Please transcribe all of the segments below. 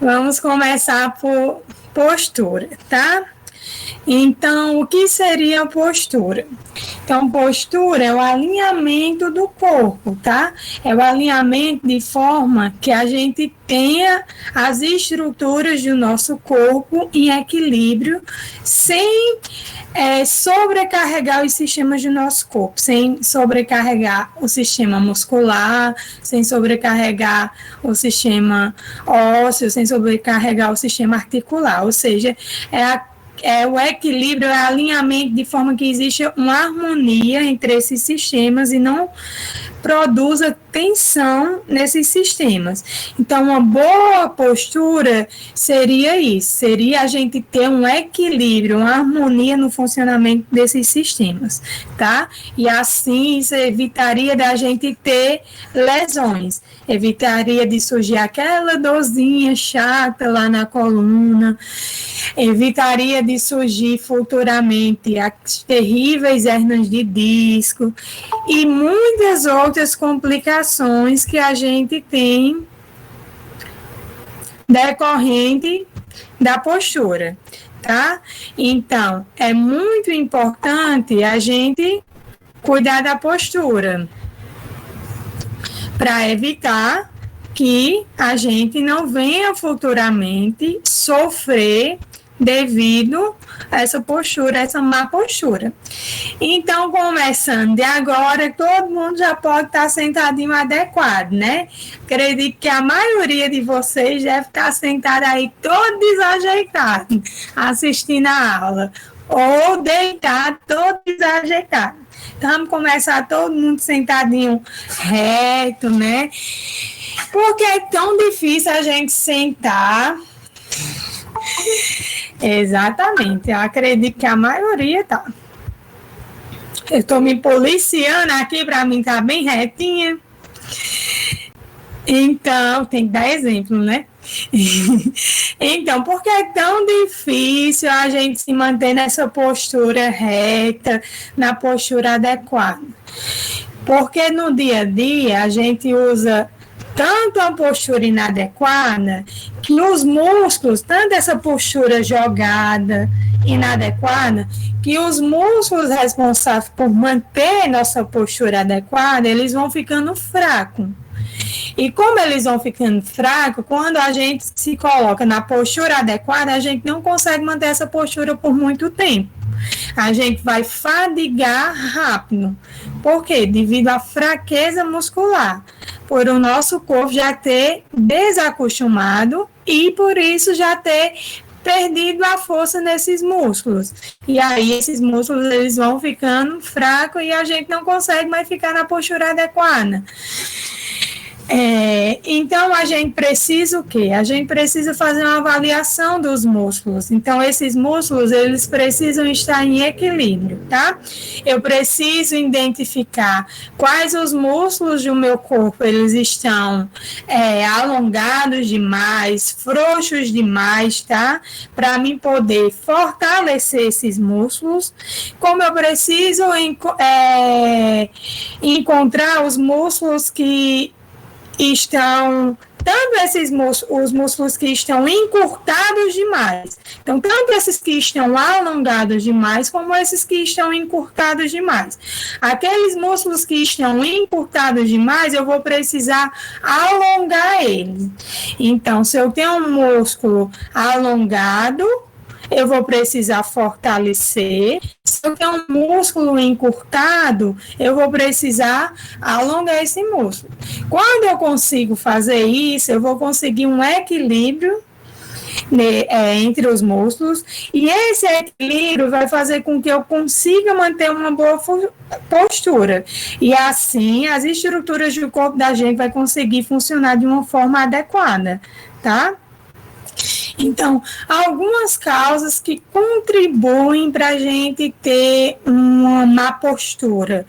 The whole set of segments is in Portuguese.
Vamos começar por postura, tá? Então, o que seria a postura? Então, postura é o alinhamento do corpo, tá? É o alinhamento de forma que a gente tenha as estruturas do nosso corpo em equilíbrio, sem sobrecarregar os sistemas do nosso corpo, sem sobrecarregar o sistema muscular, sem sobrecarregar o sistema ósseo, sem sobrecarregar o sistema articular, ou seja, o equilíbrio, é o alinhamento de forma que existe uma harmonia entre esses sistemas e não produza tensão nesses sistemas. Então, uma boa postura seria isso, seria a gente ter um equilíbrio, uma harmonia no funcionamento desses sistemas, tá? E assim, isso evitaria da gente ter lesões, evitaria de surgir aquela dorzinha chata lá na coluna, evitaria de surgir futuramente as terríveis hérnias de disco e muitas outras complicações que a gente tem decorrente da postura, tá? Então, é muito importante a gente cuidar da postura para evitar que a gente não venha futuramente sofrer devido a essa postura, essa má postura. Então, começando de agora, todo mundo já pode estar sentadinho adequado, né? Acredito que a maioria de vocês deve estar sentado aí todo desajeitado, assistindo a aula, ou deitado todo desajeitado. Então, vamos começar todo mundo sentadinho reto, né? Porque é tão difícil a gente sentar. Exatamente, eu acredito que a maioria tá. Eu estou me policiando aqui para mim estar bem retinha. Então, tem que dar exemplo, né? Então, por que é tão difícil a gente se manter nessa postura reta, na postura adequada? Porque no dia a dia a gente usa tanto a postura inadequada que os músculos, tanto essa postura jogada, inadequada, que os músculos responsáveis por manter nossa postura adequada, eles vão ficando fracos. E como eles vão ficando fracos, quando a gente se coloca na postura adequada, a gente não consegue manter essa postura por muito tempo. A gente vai fadigar rápido. Por quê? Devido à fraqueza muscular. Por o nosso corpo já ter desacostumado e por isso já ter perdido a força nesses músculos. E aí esses músculos eles vão ficando fracos e a gente não consegue mais ficar na postura adequada. Então, a gente precisa o quê? A gente precisa fazer uma avaliação dos músculos. Então, esses músculos, eles precisam estar em equilíbrio, tá? Eu preciso identificar quais os músculos do meu corpo, eles estão alongados demais, frouxos demais, tá? Para mim poder fortalecer esses músculos. Como eu preciso encontrar os músculos que estão, tanto os músculos que estão encurtados demais, então tanto esses que estão alongados demais, como esses que estão encurtados demais. Aqueles músculos que estão encurtados demais, eu vou precisar alongar eles. Então, se eu tenho um músculo alongado, eu vou precisar fortalecer. Se eu tenho um músculo encurtado, eu vou precisar alongar esse músculo. Quando eu consigo fazer isso, eu vou conseguir um equilíbrio entre os músculos, e esse equilíbrio vai fazer com que eu consiga manter uma boa postura. E assim, as estruturas do corpo da gente vai conseguir funcionar de uma forma adequada, tá? Então, algumas causas que contribuem para a gente ter uma má postura,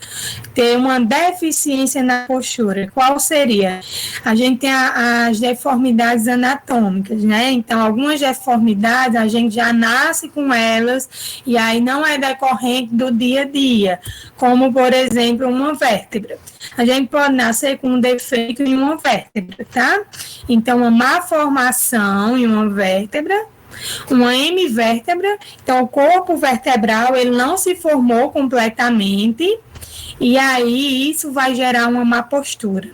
ter uma deficiência na postura. Qual seria? A gente tem as deformidades anatômicas, né? Então, algumas deformidades a gente já nasce com elas e aí não é decorrente do dia a dia, como, por exemplo, uma vértebra. A gente pode nascer com um defeito em uma vértebra, tá? Então, uma má formação em uma vértebra, uma hemivértebra, então o corpo vertebral ele não se formou completamente e aí isso vai gerar uma má postura.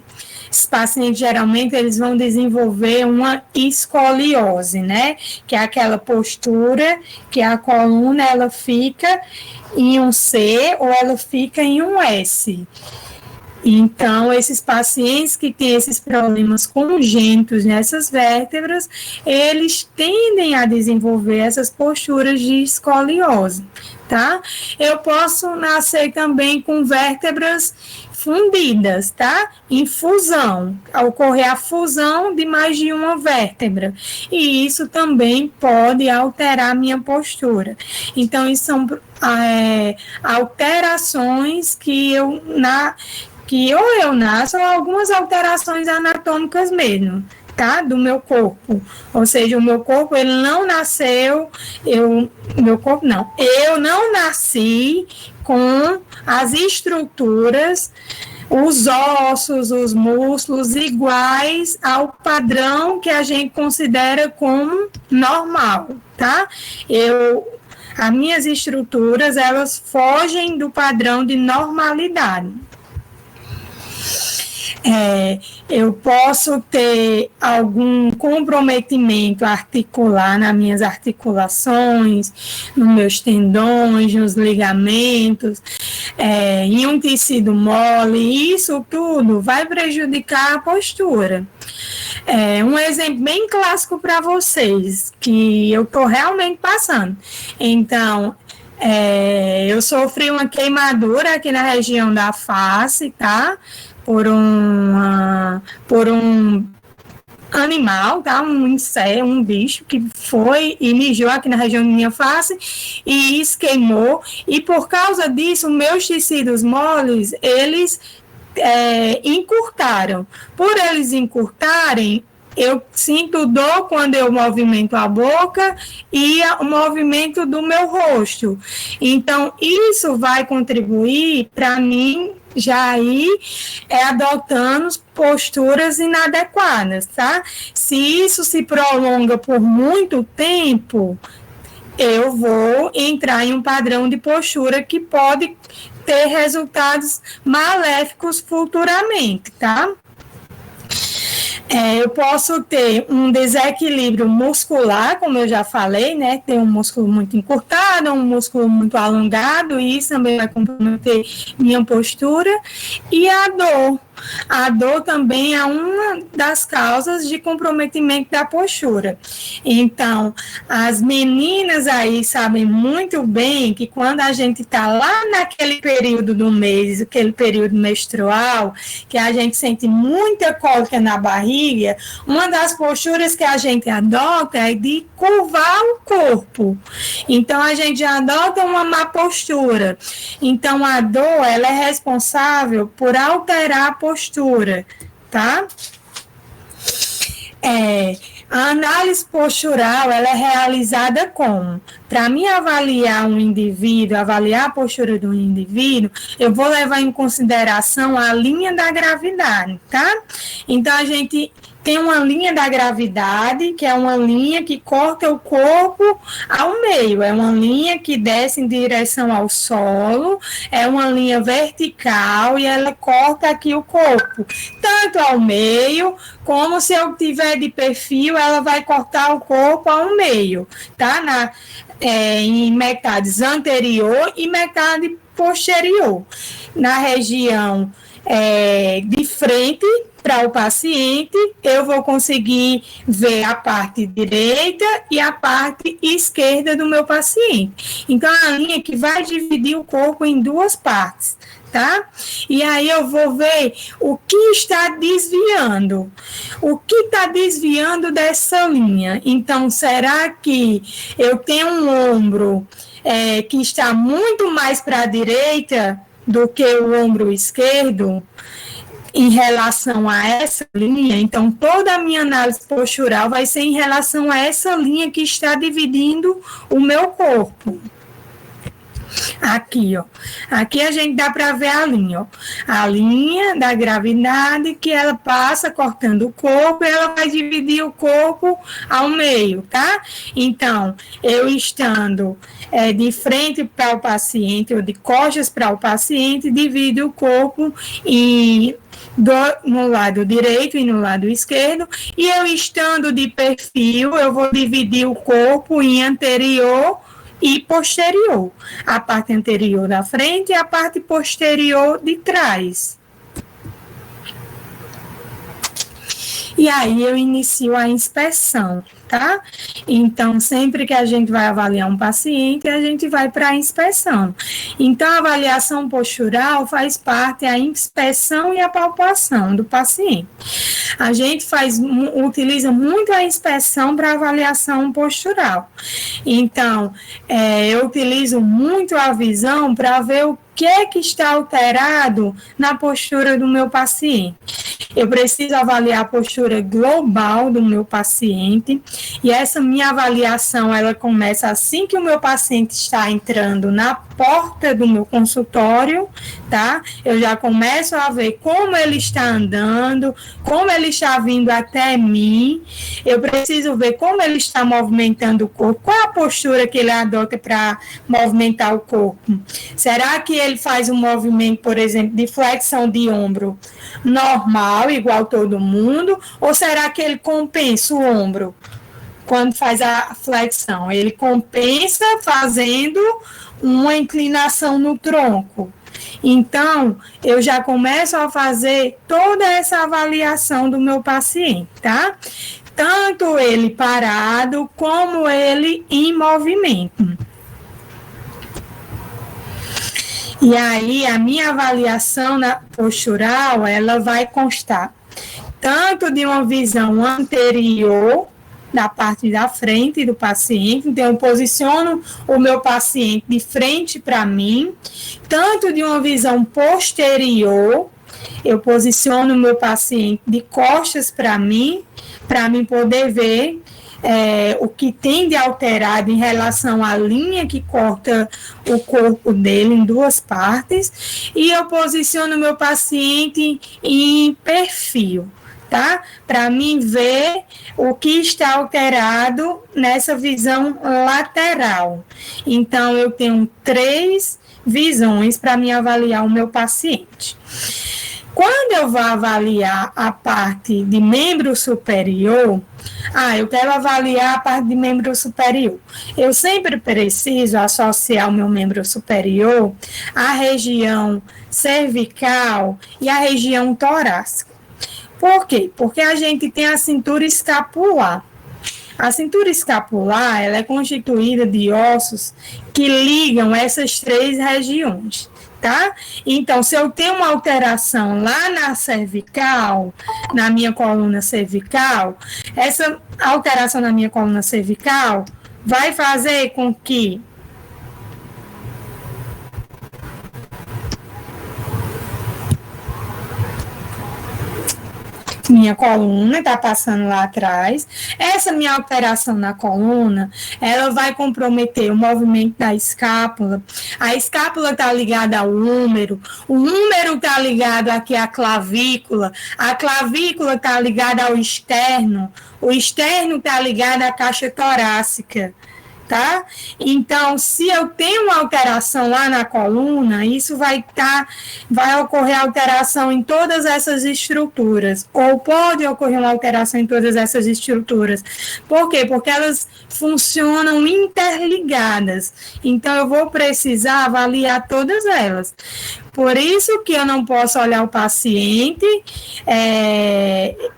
Esses pacientes geralmente eles vão desenvolver uma escoliose, né? Que é aquela postura que a coluna ela fica em um C ou ela fica em um S. Então, esses pacientes que têm esses problemas congênitos nessas vértebras, eles tendem a desenvolver essas posturas de escoliose, tá? Eu posso nascer também com vértebras fundidas, tá? Em fusão, ocorrer a fusão de mais de uma vértebra, e isso também pode alterar a minha postura. Então, isso são alterações que ou eu nasço ou algumas alterações anatômicas mesmo, tá? Do meu corpo. Ou seja, o meu corpo, ele não nasceu, eu não nasci com as estruturas, os ossos, os músculos iguais ao padrão que a gente considera como normal, tá? As minhas estruturas, elas fogem do padrão de normalidade. Eu posso ter algum comprometimento articular nas minhas articulações, nos meus tendões, nos ligamentos, em um tecido mole, e isso tudo vai prejudicar a postura. Um exemplo bem clássico para vocês, que eu estou realmente passando. Então, eu sofri uma queimadura aqui na região da face, tá? Por um animal, tá? Um inseto, um bicho que foi e mijou aqui na região da minha face e isso queimou. E por causa disso, meus tecidos moles, eles encurtaram. Por eles encurtarem, eu sinto dor quando eu movimento a boca e o movimento do meu rosto. Então, isso vai contribuir para mim já ir adotando posturas inadequadas, tá? Se isso se prolonga por muito tempo, eu vou entrar em um padrão de postura que pode ter resultados maléficos futuramente, tá? Eu posso ter um desequilíbrio muscular, como eu já falei, né? Ter um músculo muito encurtado, um músculo muito alongado, e isso também vai comprometer minha postura. E a dor. A dor também é uma das causas de comprometimento da postura. Então, as meninas aí sabem muito bem que quando a gente está lá naquele período do mês, aquele período menstrual, que a gente sente muita cólica na barriga, uma das posturas que a gente adota é de curvar o corpo. Então, a gente adota uma má postura. Então, a dor, ela é responsável por alterar a postura, tá? A análise postural, ela é realizada como? Para mim avaliar um indivíduo, avaliar a postura do indivíduo, eu vou levar em consideração a linha da gravidade, tá? Então, a gente tem uma linha da gravidade, que é uma linha que corta o corpo ao meio, é uma linha que desce em direção ao solo, é uma linha vertical e ela corta aqui o corpo, tanto ao meio, como se eu tiver de perfil, ela vai cortar o corpo ao meio, tá? Em metades anterior e metade posterior. Na região de frente para o paciente, eu vou conseguir ver a parte direita e a parte esquerda do meu paciente. Então, é a linha que vai dividir o corpo em duas partes, tá? E aí eu vou ver o que está desviando. O que está desviando dessa linha? Então, será que eu tenho um ombro que está muito mais para a direita do que o ombro esquerdo em relação a essa linha? Então, toda a minha análise postural vai ser em relação a essa linha que está dividindo o meu corpo. Aqui, ó. Aqui a gente dá para ver a linha, ó. A linha da gravidade que ela passa cortando o corpo, ela vai dividir o corpo ao meio, tá? Então, eu estando de frente para o paciente ou de costas para o paciente, divido o corpo no lado direito e no lado esquerdo, e eu estando de perfil, eu vou dividir o corpo em anterior e posterior, a parte anterior da frente e a parte posterior de trás. E aí eu inicio a inspeção, tá? Então, sempre que a gente vai avaliar um paciente, a gente vai para a inspeção. Então, a avaliação postural faz parte da inspeção e a palpação do paciente. A gente utiliza muito a inspeção para avaliação postural. Então, eu utilizo muito a visão para ver o que está alterado na postura do meu paciente. Eu preciso avaliar a postura global do meu paciente, e essa minha avaliação, ela começa assim que o meu paciente está entrando na porta do meu consultório, tá? Eu já começo a ver como ele está andando, como ele está vindo até mim. Eu preciso ver como ele está movimentando o corpo, qual é a postura que ele adota para movimentar o corpo. Será que ele faz um movimento, por exemplo, de flexão de ombro normal, igual todo mundo, ou será que ele compensa o ombro quando faz a flexão? Ele compensa fazendo uma inclinação no tronco. Então, eu já começo a fazer toda essa avaliação do meu paciente, tá? Tanto ele parado, como ele em movimento. E aí, a minha avaliação postural, ela vai constar tanto de uma visão anterior, da parte da frente do paciente, então eu posiciono o meu paciente de frente para mim, tanto de uma visão posterior, eu posiciono o meu paciente de costas para mim poder ver o que tem de alterado em relação à linha que corta o corpo dele em duas partes, e eu posiciono o meu paciente em perfil, tá? Para mim ver o que está alterado nessa visão lateral. Então, eu tenho 3 visões para me avaliar o meu paciente. Quando eu vou avaliar a parte de membro superior, eu quero avaliar a parte de membro superior. Eu sempre preciso associar o meu membro superior à região cervical e à região torácica. Por quê? Porque a gente tem a cintura escapular. A cintura escapular, ela é constituída de ossos que ligam essas 3 regiões, tá? Então, se eu tenho uma alteração lá na cervical, na minha coluna cervical, essa alteração na minha coluna cervical vai fazer com que minha coluna está passando lá atrás. Essa minha alteração na coluna, ela vai comprometer o movimento da escápula. A escápula está ligada ao húmero, o húmero está ligado aqui à clavícula, a clavícula está ligada ao externo, o externo está ligado à caixa torácica. Tá? Então, se eu tenho uma alteração lá na coluna, isso vai ocorrer alteração em todas essas estruturas, ou pode ocorrer uma alteração em todas essas estruturas. Por quê? Porque elas funcionam interligadas. Então, eu vou precisar avaliar todas elas. Por isso que eu não posso olhar o paciente,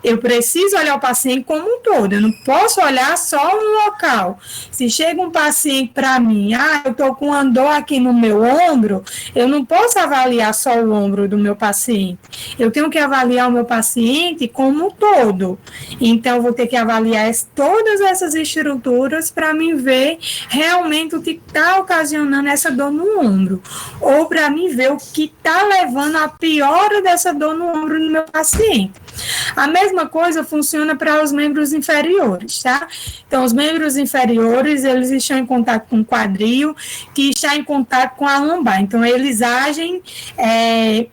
eu preciso olhar o paciente como um todo, eu não posso olhar só um local. Se chega um paciente para mim, eu estou com uma dor aqui no meu ombro, eu não posso avaliar só o ombro do meu paciente, eu tenho que avaliar o meu paciente como um todo. Então, eu vou ter que avaliar todas essas estruturas para mim ver realmente o que está ocasionando essa dor no ombro, ou para mim ver o que está levando à piora dessa dor no ombro do meu paciente. A mesma coisa funciona para os membros inferiores, tá? Então, os membros inferiores, eles estão em contato com o quadril, que está em contato com a lombar. Então, eles agem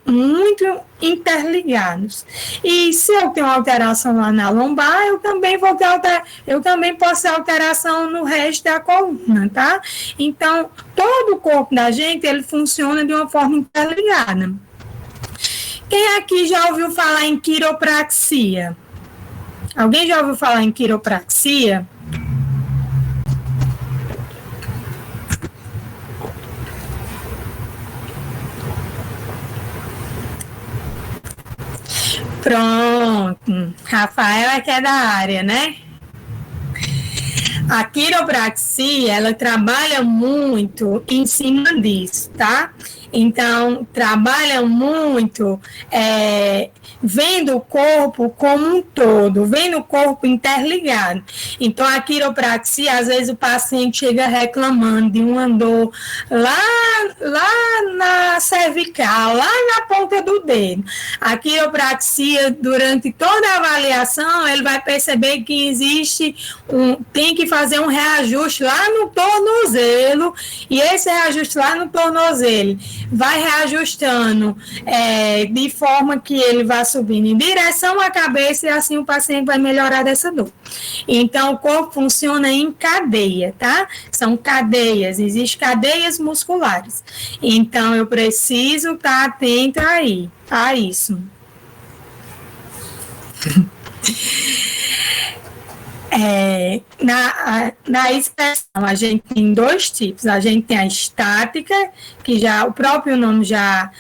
muito interligados. E se eu tenho alteração lá na lombar, eu também posso ter alteração no resto da coluna, tá? Então, todo o corpo da gente, ele funciona de uma forma interligada. Quem aqui já ouviu falar em quiropraxia? Alguém já ouviu falar em quiropraxia? Pronto. Rafaela que é da área, né? A quiropraxia, ela trabalha muito em cima disso, tá? Então, trabalha muito vendo o corpo como um todo, vendo o corpo interligado. Então, a quiropraxia, às vezes o paciente chega reclamando de uma dor lá na cervical, lá na ponta do dedo. A quiropraxia, durante toda a avaliação, ele vai perceber que tem que fazer um reajuste lá no tornozelo, e esse reajuste lá no tornozelo vai reajustando de forma que ele vai subindo em direção à cabeça, e assim o paciente vai melhorar dessa dor. Então, o corpo funciona em cadeia, tá? São cadeias, existem cadeias musculares. Então, eu preciso estar atenta aí, a isso. Na expressão, a gente tem dois tipos. A gente tem a estática, que já o próprio nome já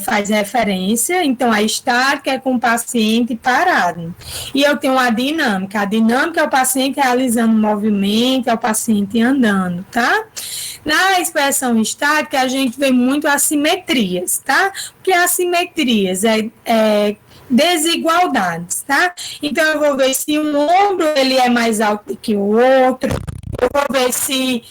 faz referência. Então, a estática é com o paciente parado. E eu tenho a dinâmica. A dinâmica é o paciente realizando movimento, é o paciente andando, tá? Na expressão estática, a gente vê muito assimetrias, tá? O que é assimetrias? Desigualdades, tá? Então, eu vou ver se um ombro ele é mais alto que o outro, eu vou ver se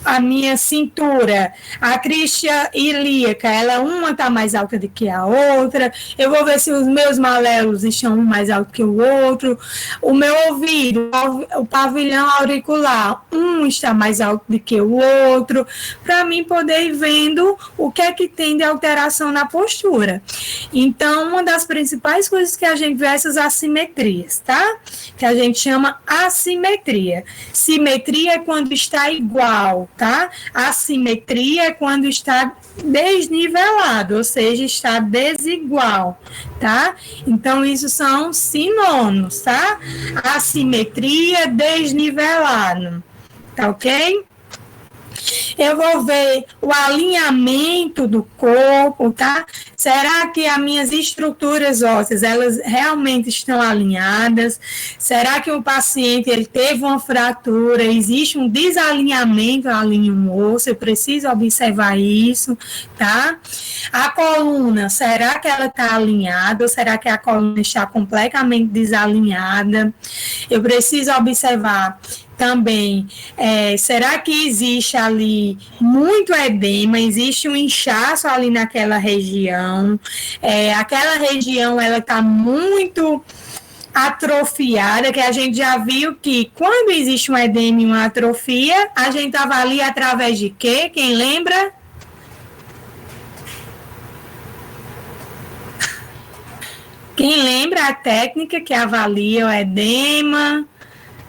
a minha cintura, a cristia ilíaca, uma está mais alta do que a outra, eu vou ver se os meus maléolos estão um mais alto que o outro, o meu ouvido, o pavilhão auricular, está mais alto do que o outro, para mim poder ir vendo o que é que tem de alteração na postura. Então, uma das principais coisas que a gente vê é essas assimetrias, tá? Que a gente chama assimetria. Simetria é quando está igual, tá? Assimetria é quando está desnivelado, ou seja, está desigual, tá? Então, isso são sinônimos, tá? Assimetria, desnivelado, tá ok? Eu vou ver o alinhamento do corpo, tá? Será que as minhas estruturas ósseas, elas realmente estão alinhadas? Será que o paciente, ele teve uma fratura, existe um desalinhamento ali no osso? Eu preciso observar isso, tá? A coluna, será que ela está alinhada ou será que a coluna está completamente desalinhada? Eu preciso observar também, será que existe ali muito edema, existe um inchaço ali naquela região, aquela região ela está muito atrofiada, que a gente já viu que quando existe um edema e uma atrofia, a gente avalia através de quê? Quem lembra? Quem lembra a técnica que avalia o edema,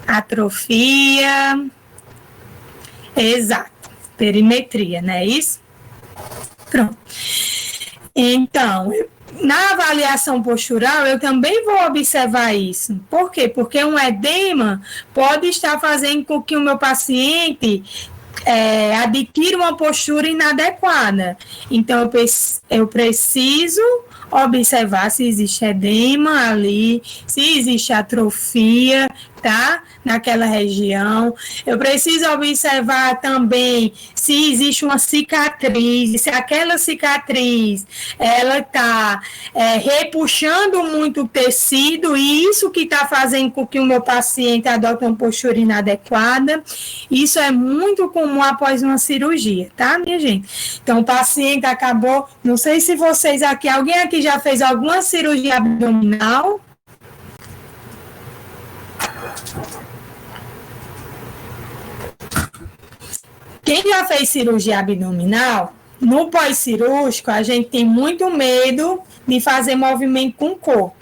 atrofia? Exato, perimetria, não é isso? Pronto. Então, na avaliação postural, eu também vou observar isso. Por quê? Porque um edema pode estar fazendo com que o meu paciente adquire uma postura inadequada. Então, eu preciso observar se existe edema ali, se existe atrofia, tá? Naquela região. Eu preciso observar também se existe uma cicatriz, se aquela cicatriz, ela está repuxando muito o tecido, e isso que está fazendo com que o meu paciente adote uma postura inadequada. Isso é muito comum após uma cirurgia, tá, minha gente? Então, o paciente acabou, não sei se vocês aqui, alguém aqui já fez alguma cirurgia abdominal? Quem já fez cirurgia abdominal, no pós-cirúrgico, a gente tem muito medo de fazer movimento com o corpo.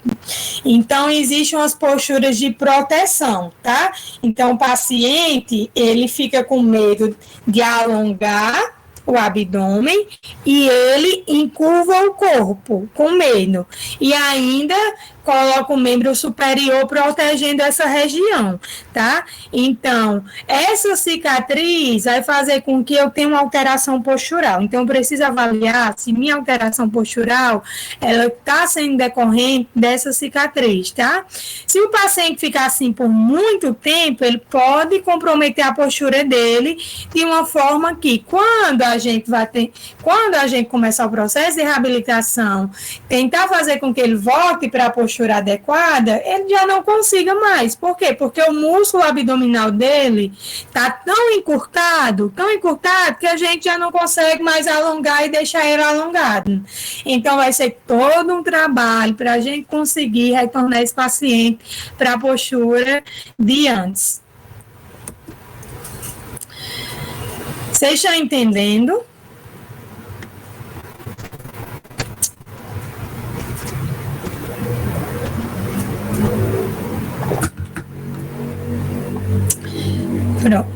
Então, existem umas posturas de proteção, tá? Então, o paciente, ele fica com medo de alongar o abdômen e ele encurva o corpo com medo. E ainda coloca o membro superior protegendo essa região, tá? Então, essa cicatriz vai fazer com que eu tenha uma alteração postural. Então, eu preciso avaliar se minha alteração postural, ela está sendo decorrente dessa cicatriz, tá? Se o paciente ficar assim por muito tempo, ele pode comprometer a postura dele de uma forma que, quando a gente começar o processo de reabilitação, tentar fazer com que ele volte para a postura adequada, ele já não consiga mais. Por quê? Porque o músculo abdominal dele está tão encurtado, que a gente já não consegue mais alongar e deixar ele alongado. Então, vai ser todo um trabalho para a gente conseguir retornar esse paciente para a postura de antes. Vocês estão entendendo? Pronto.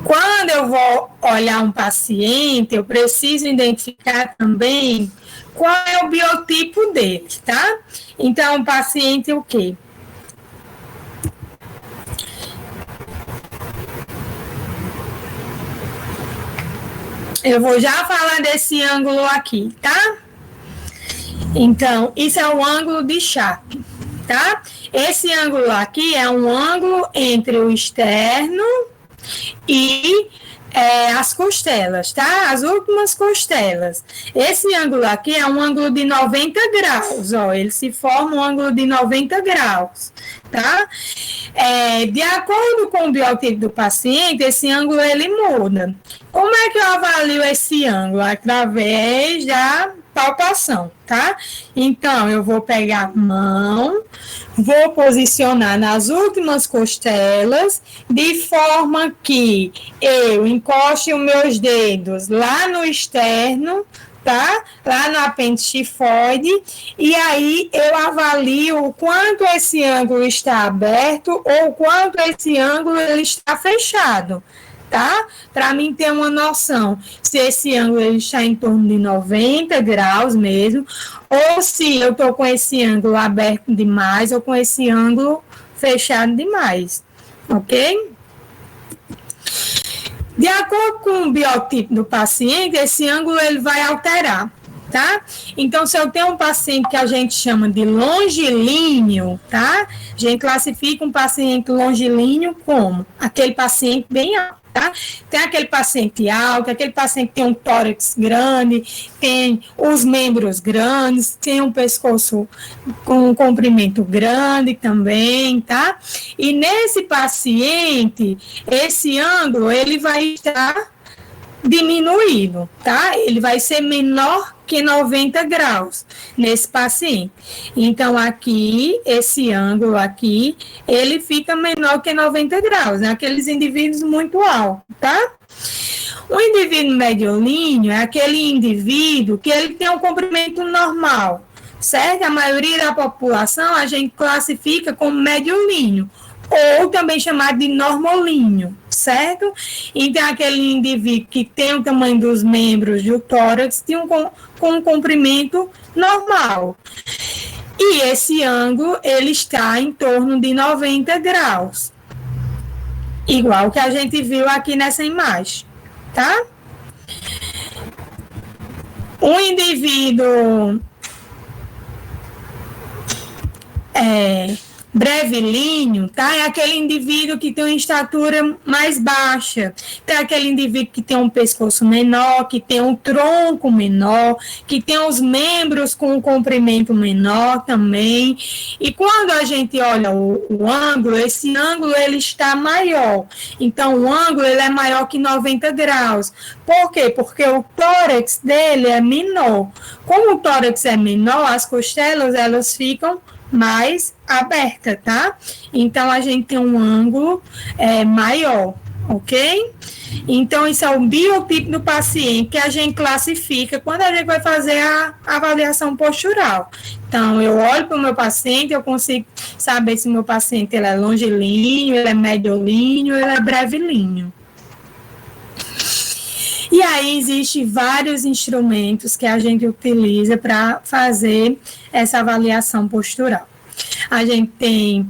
Quando eu vou olhar um paciente, eu preciso identificar também qual é o biotipo dele, tá? Então, o paciente o quê? Eu vou já falar desse ângulo aqui, tá? Então, isso é o ângulo de Chape, tá? Esse ângulo aqui é um ângulo entre o externo e as costelas, tá? As últimas costelas. Esse ângulo aqui é um ângulo de 90 graus, ó. Ele se forma um ângulo de 90 graus, tá? De acordo com o biotipo do paciente, esse ângulo ele muda. Como é que eu avalio esse ângulo? Através da palpação, tá? Então, eu vou pegar a mão, vou posicionar nas últimas costelas, de forma que eu encoste os meus dedos lá no externo, tá? Lá no apêndice tifoide, e aí eu avalio o quanto esse ângulo está aberto ou o quanto esse ângulo ele está fechado, tá? Para mim ter uma noção se esse ângulo ele está em torno de 90 graus mesmo, ou se eu estou com esse ângulo aberto demais ou com esse ângulo fechado demais, ok? De acordo com o biotipo do paciente, esse ângulo ele vai alterar, tá? Então, se eu tenho um paciente que a gente chama de longilíneo, tá? A gente classifica um paciente longilíneo como aquele paciente bem alto, tá? Tem aquele paciente alto, aquele paciente que tem um tórax grande, tem os membros grandes, tem um pescoço com um comprimento grande também, tá? E nesse paciente, esse ângulo, ele vai estar diminuído, tá? Ele vai ser menor que 90 graus nesse paciente. Então, aqui, esse ângulo aqui, ele fica menor que 90 graus, naqueles indivíduos muito altos, tá? O indivíduo mediolíneo é aquele indivíduo que ele tem um comprimento normal, certo? A maioria da população a gente classifica como mediolíneo, ou também chamado de normolíneo, certo? Então, aquele indivíduo que tem o tamanho dos membros do tórax com um comprimento normal. E esse ângulo, ele está em torno de 90 graus. igual que a gente viu aqui nessa imagem, tá? Um indivíduo brevilíneo, tá? É aquele indivíduo que tem uma estatura mais baixa, tem aquele indivíduo que tem um pescoço menor, que tem um tronco menor, que tem os membros com um comprimento menor também. E quando a gente olha o ângulo, esse ângulo ele está maior. Então, o ângulo ele é maior que 90 graus. Por quê? Porque o tórax dele é menor. Como o tórax é menor, as costelas elas ficam mais aberta, tá? Então, a gente tem um ângulo maior, ok? Então, isso é o biotipo do paciente que a gente classifica quando a gente vai fazer a avaliação postural. Então, eu olho para o meu paciente, eu consigo saber se o meu paciente ele é longilíneo, ele é mediolíneo, ele é brevilíneo. E aí, existem vários instrumentos que a gente utiliza para fazer essa avaliação postural. A gente tem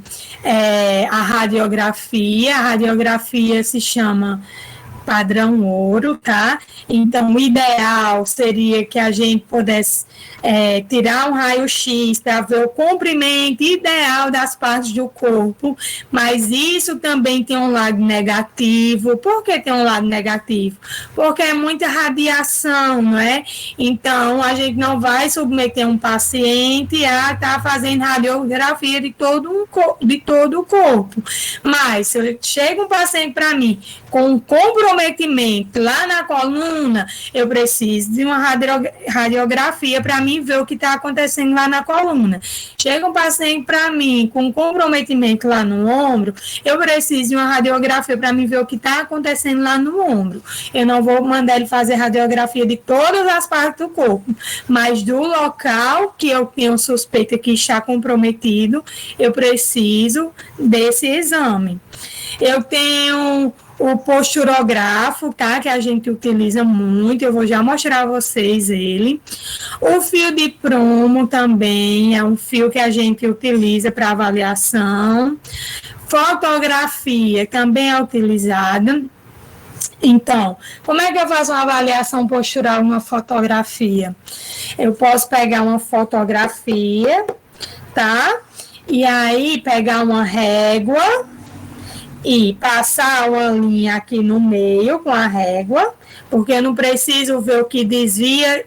a radiografia se chama padrão ouro, tá? Então, o ideal seria que a gente pudesse tirar um raio-x para ver o comprimento ideal das partes do corpo, mas isso também tem um lado negativo. Por que tem um lado negativo? Porque é muita radiação, não é? Então, a gente não vai submeter um paciente a estar fazendo radiografia de todo o corpo. Mas, se chega um paciente para mim com um comprometimento lá na coluna, eu preciso de uma radiografia para mim ver o que está acontecendo lá na coluna. Chega um paciente para mim com um comprometimento lá no ombro, eu preciso de uma radiografia para mim ver o que está acontecendo lá no ombro. Eu não vou mandar ele fazer radiografia de todas as partes do corpo, mas do local que eu tenho suspeita que está comprometido, eu preciso desse exame. Eu tenho o posturografo, tá? Que a gente utiliza muito, eu vou já mostrar a vocês ele. O fio de prumo também é um fio que a gente utiliza para avaliação. Fotografia também é utilizada. Então, como é que eu faço uma avaliação postural numa fotografia? Eu posso pegar uma fotografia, tá? E aí pegar uma régua e passar uma linha aqui no meio com a régua, porque eu não preciso ver o que desvia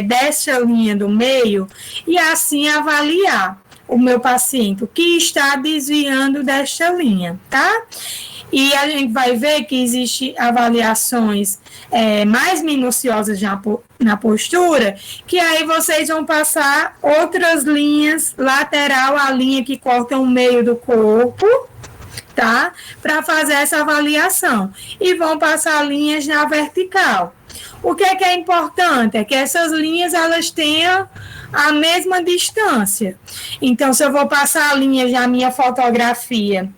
dessa linha do meio, e assim avaliar o meu paciente, o que está desviando desta linha, tá? E a gente vai ver que existem avaliações mais minuciosas na postura, que aí vocês vão passar outras linhas lateral à linha que corta o meio do corpo, tá? Para fazer essa avaliação. E vão passar linhas na vertical. O que é importante? É que essas linhas, elas tenham a mesma distância. Então, se eu vou passar a linha da minha fotografia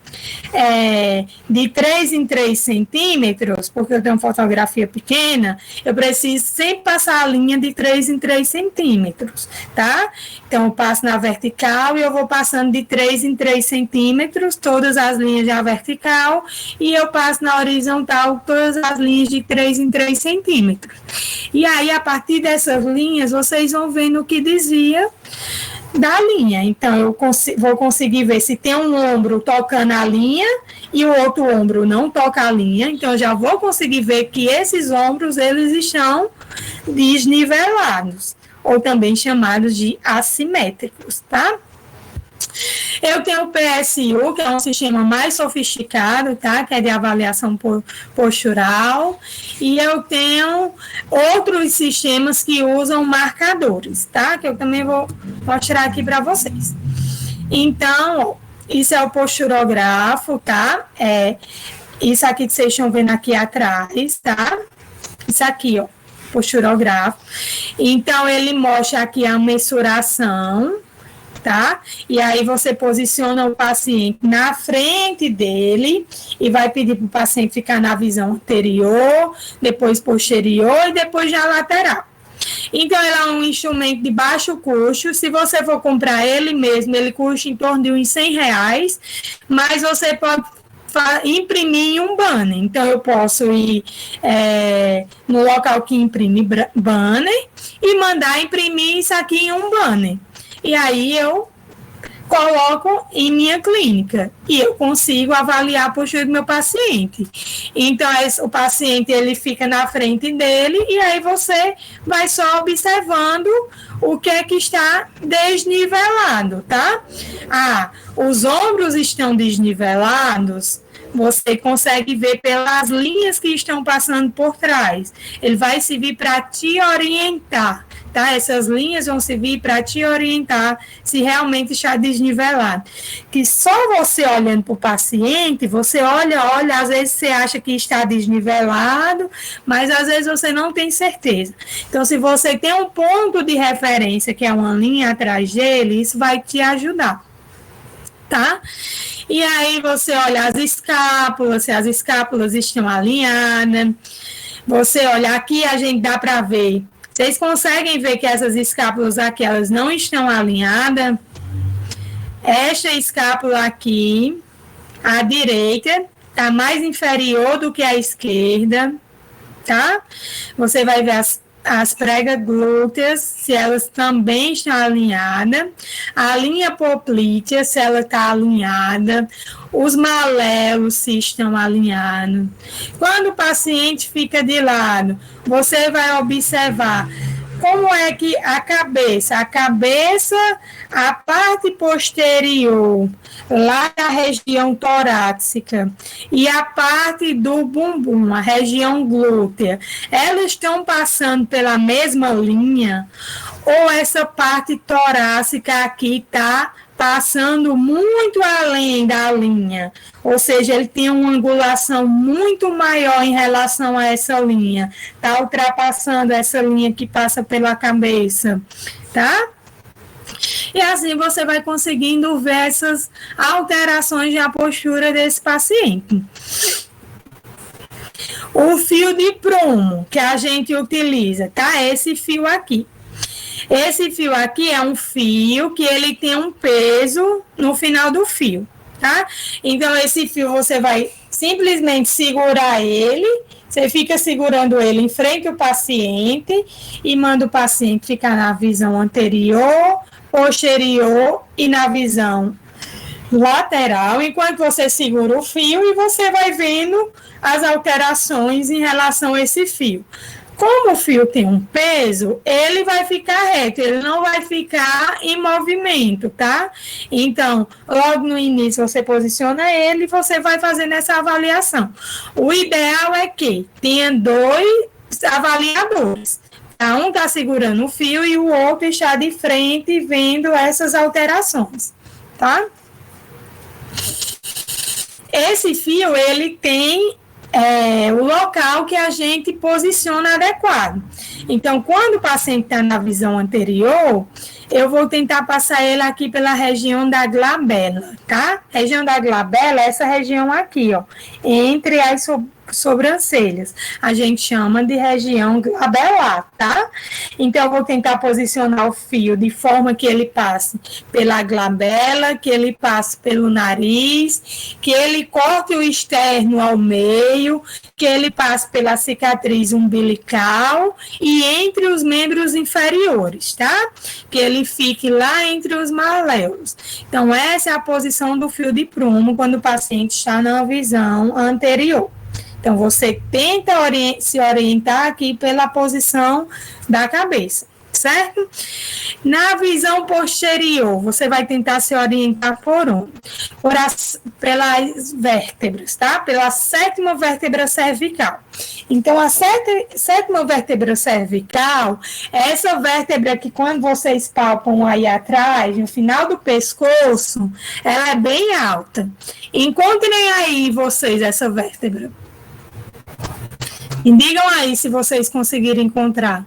de 3 em 3 centímetros, porque eu tenho uma fotografia pequena, eu preciso sempre passar a linha de 3 em 3 centímetros, tá? Então, eu passo na vertical e eu vou passando de 3 em 3 centímetros, todas as linhas da vertical, e eu passo na horizontal todas as linhas de 3 em 3 centímetros. E aí, a partir dessas linhas, vocês vão vendo o que desvia da linha. Então, eu vou conseguir ver se tem um ombro tocando a linha e o outro ombro não toca a linha. Então, eu já vou conseguir ver que esses ombros, eles estão desnivelados, ou também chamados de assimétricos, tá? Eu tenho o PSU, que é um sistema mais sofisticado, tá? Que é de avaliação postural. E eu tenho outros sistemas que usam marcadores, tá? Que eu também vou mostrar aqui para vocês. Então, isso é o posturografo, tá? Isso aqui que vocês estão vendo aqui atrás, tá? Isso aqui, ó, posturografo. Então, ele mostra aqui a mensuração, tá? E aí você posiciona o paciente na frente dele e vai pedir para o paciente ficar na visão anterior, depois posterior e depois já lateral. Então, ele é um instrumento de baixo custo. Se você for comprar ele mesmo, ele custa em torno de uns R$100, mas você pode imprimir em um banner. Então, eu posso ir no local que imprime banner e mandar imprimir isso aqui em um banner. E aí eu coloco em minha clínica e eu consigo avaliar a postura do meu paciente. Então, o paciente ele fica na frente dele e aí você vai só observando o que é que está desnivelado, tá? Os ombros estão desnivelados, você consegue ver pelas linhas que estão passando por trás. Ele vai servir para te orientar, tá? Essas linhas vão servir para te orientar se realmente está desnivelado. Que só você olhando para o paciente, você olha, às vezes você acha que está desnivelado, mas às vezes você não tem certeza. Então, se você tem um ponto de referência, que é uma linha atrás dele, isso vai te ajudar, tá? E aí você olha as escápulas, se as escápulas estão alinhadas. Você olha aqui, a gente dá para ver. Vocês conseguem ver que essas escápulas aqui, elas não estão alinhadas? Esta escápula aqui, à direita, está mais inferior do que a esquerda, tá? Você vai ver as pregas glúteas, se elas também estão alinhadas, a linha poplítea, se ela está alinhada, os malelos se estão alinhados. Quando o paciente fica de lado, você vai observar como é que a cabeça, a parte posterior, lá da região torácica, e a parte do bumbum, a região glútea, elas estão passando pela mesma linha, ou essa parte torácica aqui está passando muito além da linha, ou seja, ele tem uma angulação muito maior em relação a essa linha, está ultrapassando essa linha que passa pela cabeça, tá? E assim você vai conseguindo ver essas alterações na postura desse paciente. O fio de prumo que a gente utiliza, tá? Esse fio aqui. Esse fio aqui é um fio que ele tem um peso no final do fio, tá? Então, esse fio você vai simplesmente segurar ele, você fica segurando ele em frente ao paciente e manda o paciente ficar na visão anterior, posterior e na visão lateral, enquanto você segura o fio e você vai vendo as alterações em relação a esse fio. Como o fio tem um peso, ele vai ficar reto, ele não vai ficar em movimento, tá? Então, logo no início você posiciona ele e você vai fazendo essa avaliação. O ideal é que tenha 2 avaliadores. Um está segurando o fio e o outro está de frente vendo essas alterações, tá? Esse fio, ele tem o local que a gente posiciona adequado. Então, quando o paciente está na visão anterior, eu vou tentar passar ele aqui pela região da glabela, tá? Região da glabela é essa região aqui, ó, entre as sobrancelhas. A gente chama de região glabelar, tá? Então, eu vou tentar posicionar o fio de forma que ele passe pela glabela, que ele passe pelo nariz, que ele corte o externo ao meio, que ele passe pela cicatriz umbilical e entre os membros inferiores, tá? Que ele fique lá entre os malelos. Então, essa é a posição do fio de prumo quando o paciente está na visão anterior. Então, você tenta se orientar aqui pela posição da cabeça, certo? Na visão posterior, você vai tentar se orientar por onde? Pelas vértebras, tá? Pela 7ª vértebra cervical. Então, a 7ª vértebra cervical é essa vértebra que quando vocês palpam aí atrás, no final do pescoço, ela é bem alta. Encontrem aí vocês essa vértebra. E digam aí se vocês conseguirem encontrar.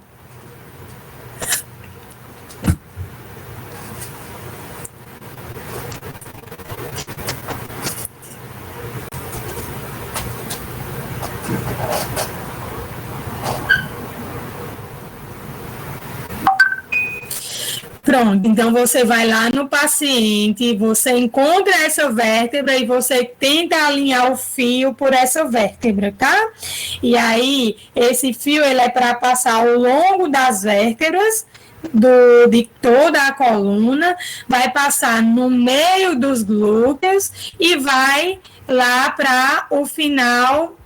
Pronto, então você vai lá no paciente, você encontra essa vértebra e você tenta alinhar o fio por essa vértebra, tá? E aí, esse fio, ele é para passar ao longo das vértebras, de toda a coluna, vai passar no meio dos glúteos e vai lá para o final,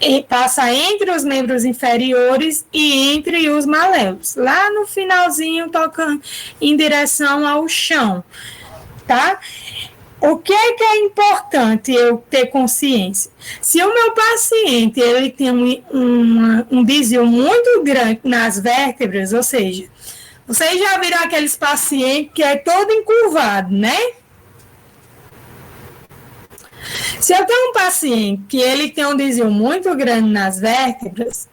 e passa entre os membros inferiores e entre os maléolos, lá no finalzinho, tocando em direção ao chão, tá? O que é importante eu ter consciência? Se o meu paciente ele tem um desvio muito grande nas vértebras, ou seja, vocês já viram aqueles pacientes que é todo encurvado, né? Se eu tenho um paciente que ele tem um desvio muito grande nas vértebras,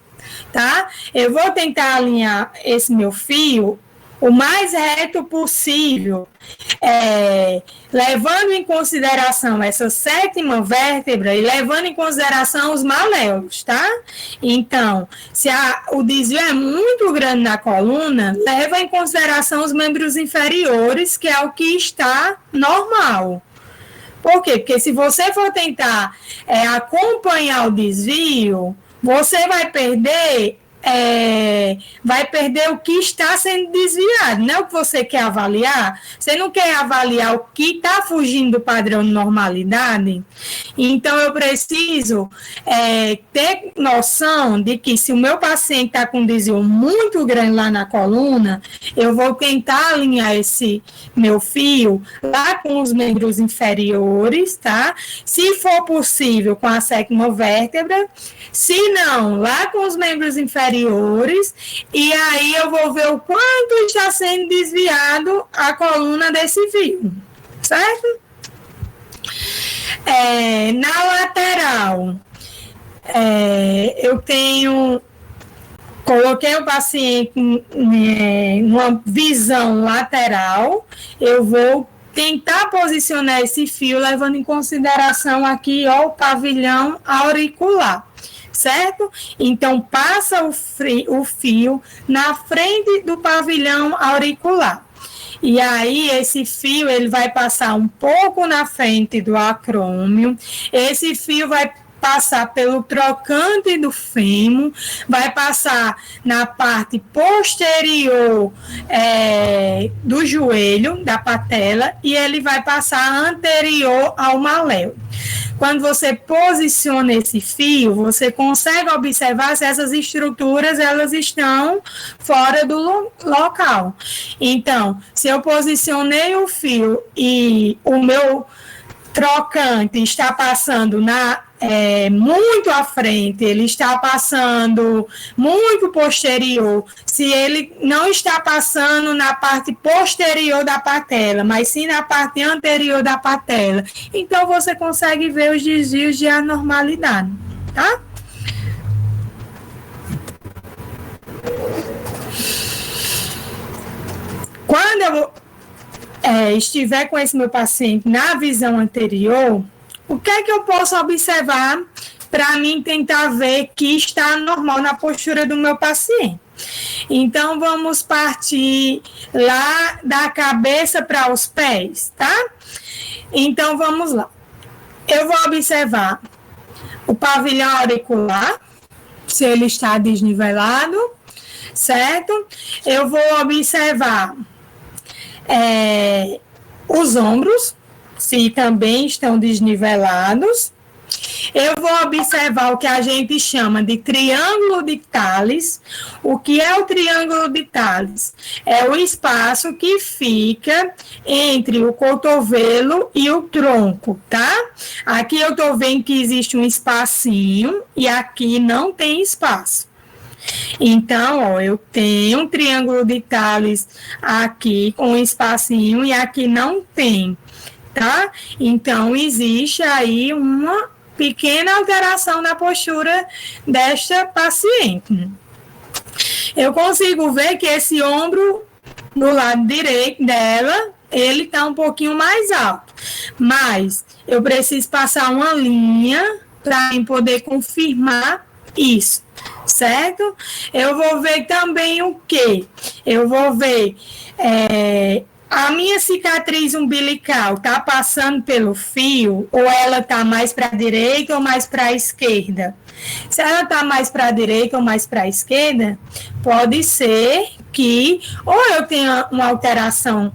tá? Eu vou tentar alinhar esse meu fio o mais reto possível, levando em consideração essa sétima vértebra e levando em consideração os maléolos, tá? Então, se o desvio é muito grande na coluna, leva em consideração os membros inferiores, que é o que está normal. Por quê? Porque se você for tentar acompanhar o desvio, você vai perder o que está sendo desviado, não é o que você quer avaliar. Você não quer avaliar o que está fugindo do padrão de normalidade. Então, eu preciso ter noção de que se o meu paciente está com um desvio muito grande lá na coluna, eu vou tentar alinhar esse meu fio lá com os membros inferiores, tá? Se for possível, com a sétima vértebra. Se não, lá com os membros inferiores, e aí eu vou ver o quanto está sendo desviado a coluna desse fio, certo? Na lateral, eu coloquei o paciente numa visão lateral, eu vou tentar posicionar esse fio, levando em consideração aqui o pavilhão auricular. Certo? Então, passa o fio na frente do pavilhão auricular. E aí, esse fio, ele vai passar um pouco na frente do acrômio. Esse fio vai passar pelo trocante do fêmur, vai passar na parte posterior do joelho, da patela, e ele vai passar anterior ao maléolo. Quando você posiciona esse fio, você consegue observar se essas estruturas elas estão fora do local. Então, se eu posicionei o fio e o meu trocante está passando muito à frente, ele está passando muito posterior, se ele não está passando na parte posterior da patela, mas sim na parte anterior da patela, então você consegue ver os desvios de anormalidade, tá? Quando eu estiver com esse meu paciente na visão anterior, o que é que eu posso observar para mim tentar ver que está normal na postura do meu paciente? Então, vamos partir lá da cabeça para os pés, tá? Então, vamos lá. Eu vou observar o pavilhão auricular, se ele está desnivelado, certo? Eu vou observar os ombros, se também estão desnivelados. Eu vou observar o que a gente chama de triângulo de Thales. O que é o triângulo de Thales? É o espaço que fica entre o cotovelo e o tronco, tá? Aqui eu estou vendo que existe um espacinho e aqui não tem espaço. Então, eu tenho um triângulo de Thales aqui com um espacinho e aqui não tem. Tá? Então, existe aí uma pequena alteração na postura desta paciente. Eu consigo ver que esse ombro do lado direito dela, ele está um pouquinho mais alto, mas eu preciso passar uma linha para poder confirmar isso, certo? Eu vou ver também o quê? Eu vou ver a minha cicatriz umbilical está passando pelo fio ou ela está mais para a direita ou mais para a esquerda? Se ela está mais para a direita ou mais para a esquerda, pode ser que ou eu tenha uma alteração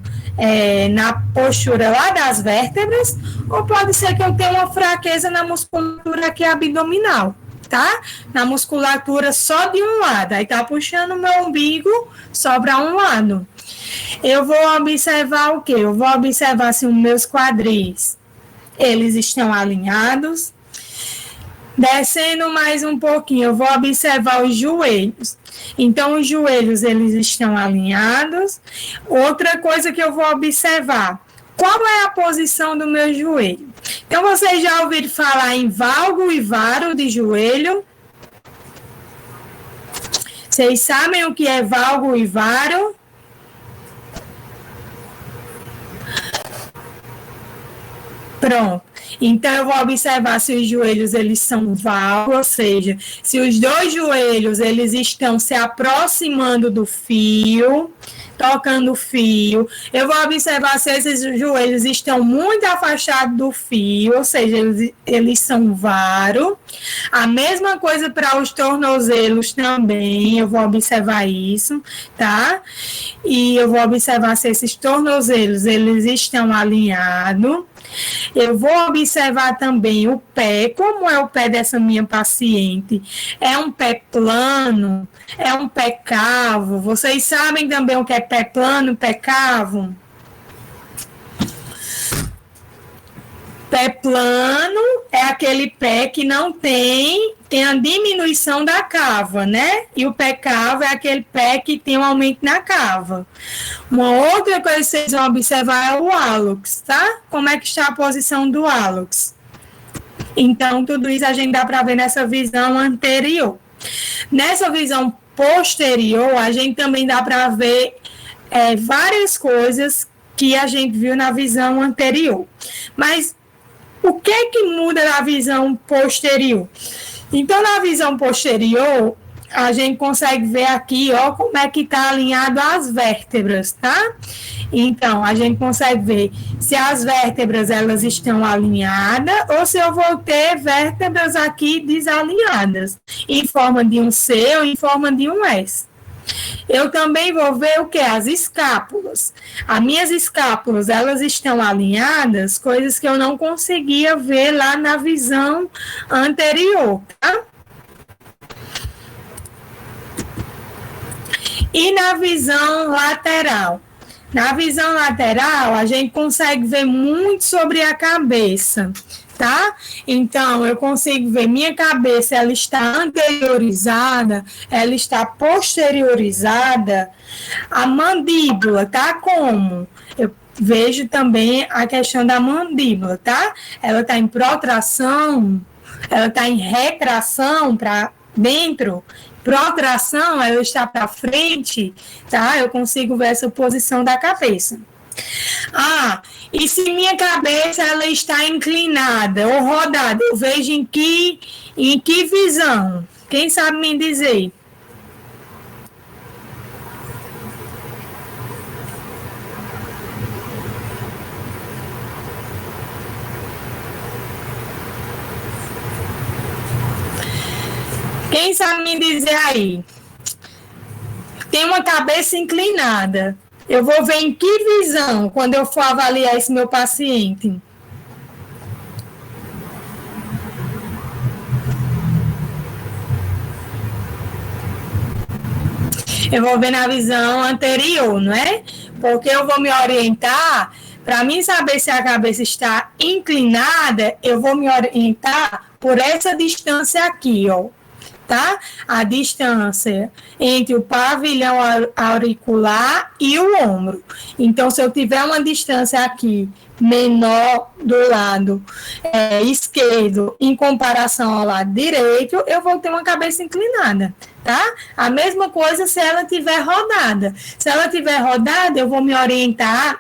na postura lá das vértebras, ou pode ser que eu tenha uma fraqueza na musculatura aqui abdominal, tá? Na musculatura só de um lado, aí tá puxando o meu umbigo só para um lado. Eu vou observar o quê? Eu vou observar se os meus quadris, eles estão alinhados. Descendo mais um pouquinho, eu vou observar os joelhos. Então, os joelhos, eles estão alinhados. Outra coisa que eu vou observar, qual é a posição do meu joelho? Então, vocês já ouviram falar em valgo e varo de joelho? Vocês sabem o que é valgo e varo? Pronto. Então, eu vou observar se os joelhos eles são valgo, ou seja, se os dois joelhos eles estão se aproximando do fio, tocando o fio. Eu vou observar se esses joelhos estão muito afastados do fio, ou seja, eles são varo. A mesma coisa para os tornozelos também, eu vou observar isso, tá? E eu vou observar se esses tornozelos eles estão alinhados. Eu vou observar também o pé, como é o pé dessa minha paciente. É um pé plano? É um pé cavo? Vocês sabem também o que é pé plano, pé cavo? Pé plano é aquele pé que não tem a diminuição da cava, né? E o pé cavo é aquele pé que tem um aumento na cava. Uma outra coisa que vocês vão observar é o hálux, tá? Como é que está a posição do hálux? Então, tudo isso a gente dá para ver nessa visão anterior. Nessa visão posterior, a gente também dá para ver várias coisas que a gente viu na visão anterior. Mas o que é que muda na visão posterior? Então, na visão posterior, a gente consegue ver aqui, ó, como é que está alinhado as vértebras, tá? Então, a gente consegue ver se as vértebras, elas estão alinhadas ou se eu vou ter vértebras aqui desalinhadas, em forma de um C ou em forma de um S. Eu também vou ver o que? As escápulas. As minhas escápulas, elas estão alinhadas, coisas que eu não conseguia ver lá na visão anterior, tá? E na visão lateral? Na visão lateral, a gente consegue ver muito sobre a cabeça, tá? Então, eu consigo ver minha cabeça, ela está anteriorizada, ela está posteriorizada. A mandíbula, tá? Como? Eu vejo também a questão da mandíbula, tá? Ela está em protração, ela está em retração para dentro. Protração, ela está para frente, tá? Eu consigo ver essa posição da cabeça. E se minha cabeça ela está inclinada ou rodada, eu vejo em que visão? Quem sabe me dizer? Quem sabe me dizer aí? Tem uma cabeça inclinada. Eu vou ver em que visão quando eu for avaliar esse meu paciente. Eu vou ver na visão anterior, não é? Porque eu vou me orientar, para mim saber se a cabeça está inclinada, eu vou me orientar por essa distância aqui, ó. Tá? A distância entre o pavilhão auricular e o ombro. Então, se eu tiver uma distância aqui menor do lado esquerdo em comparação ao lado direito, eu vou ter uma cabeça inclinada, tá? A mesma coisa se ela tiver rodada. Se ela tiver rodada, eu vou me orientar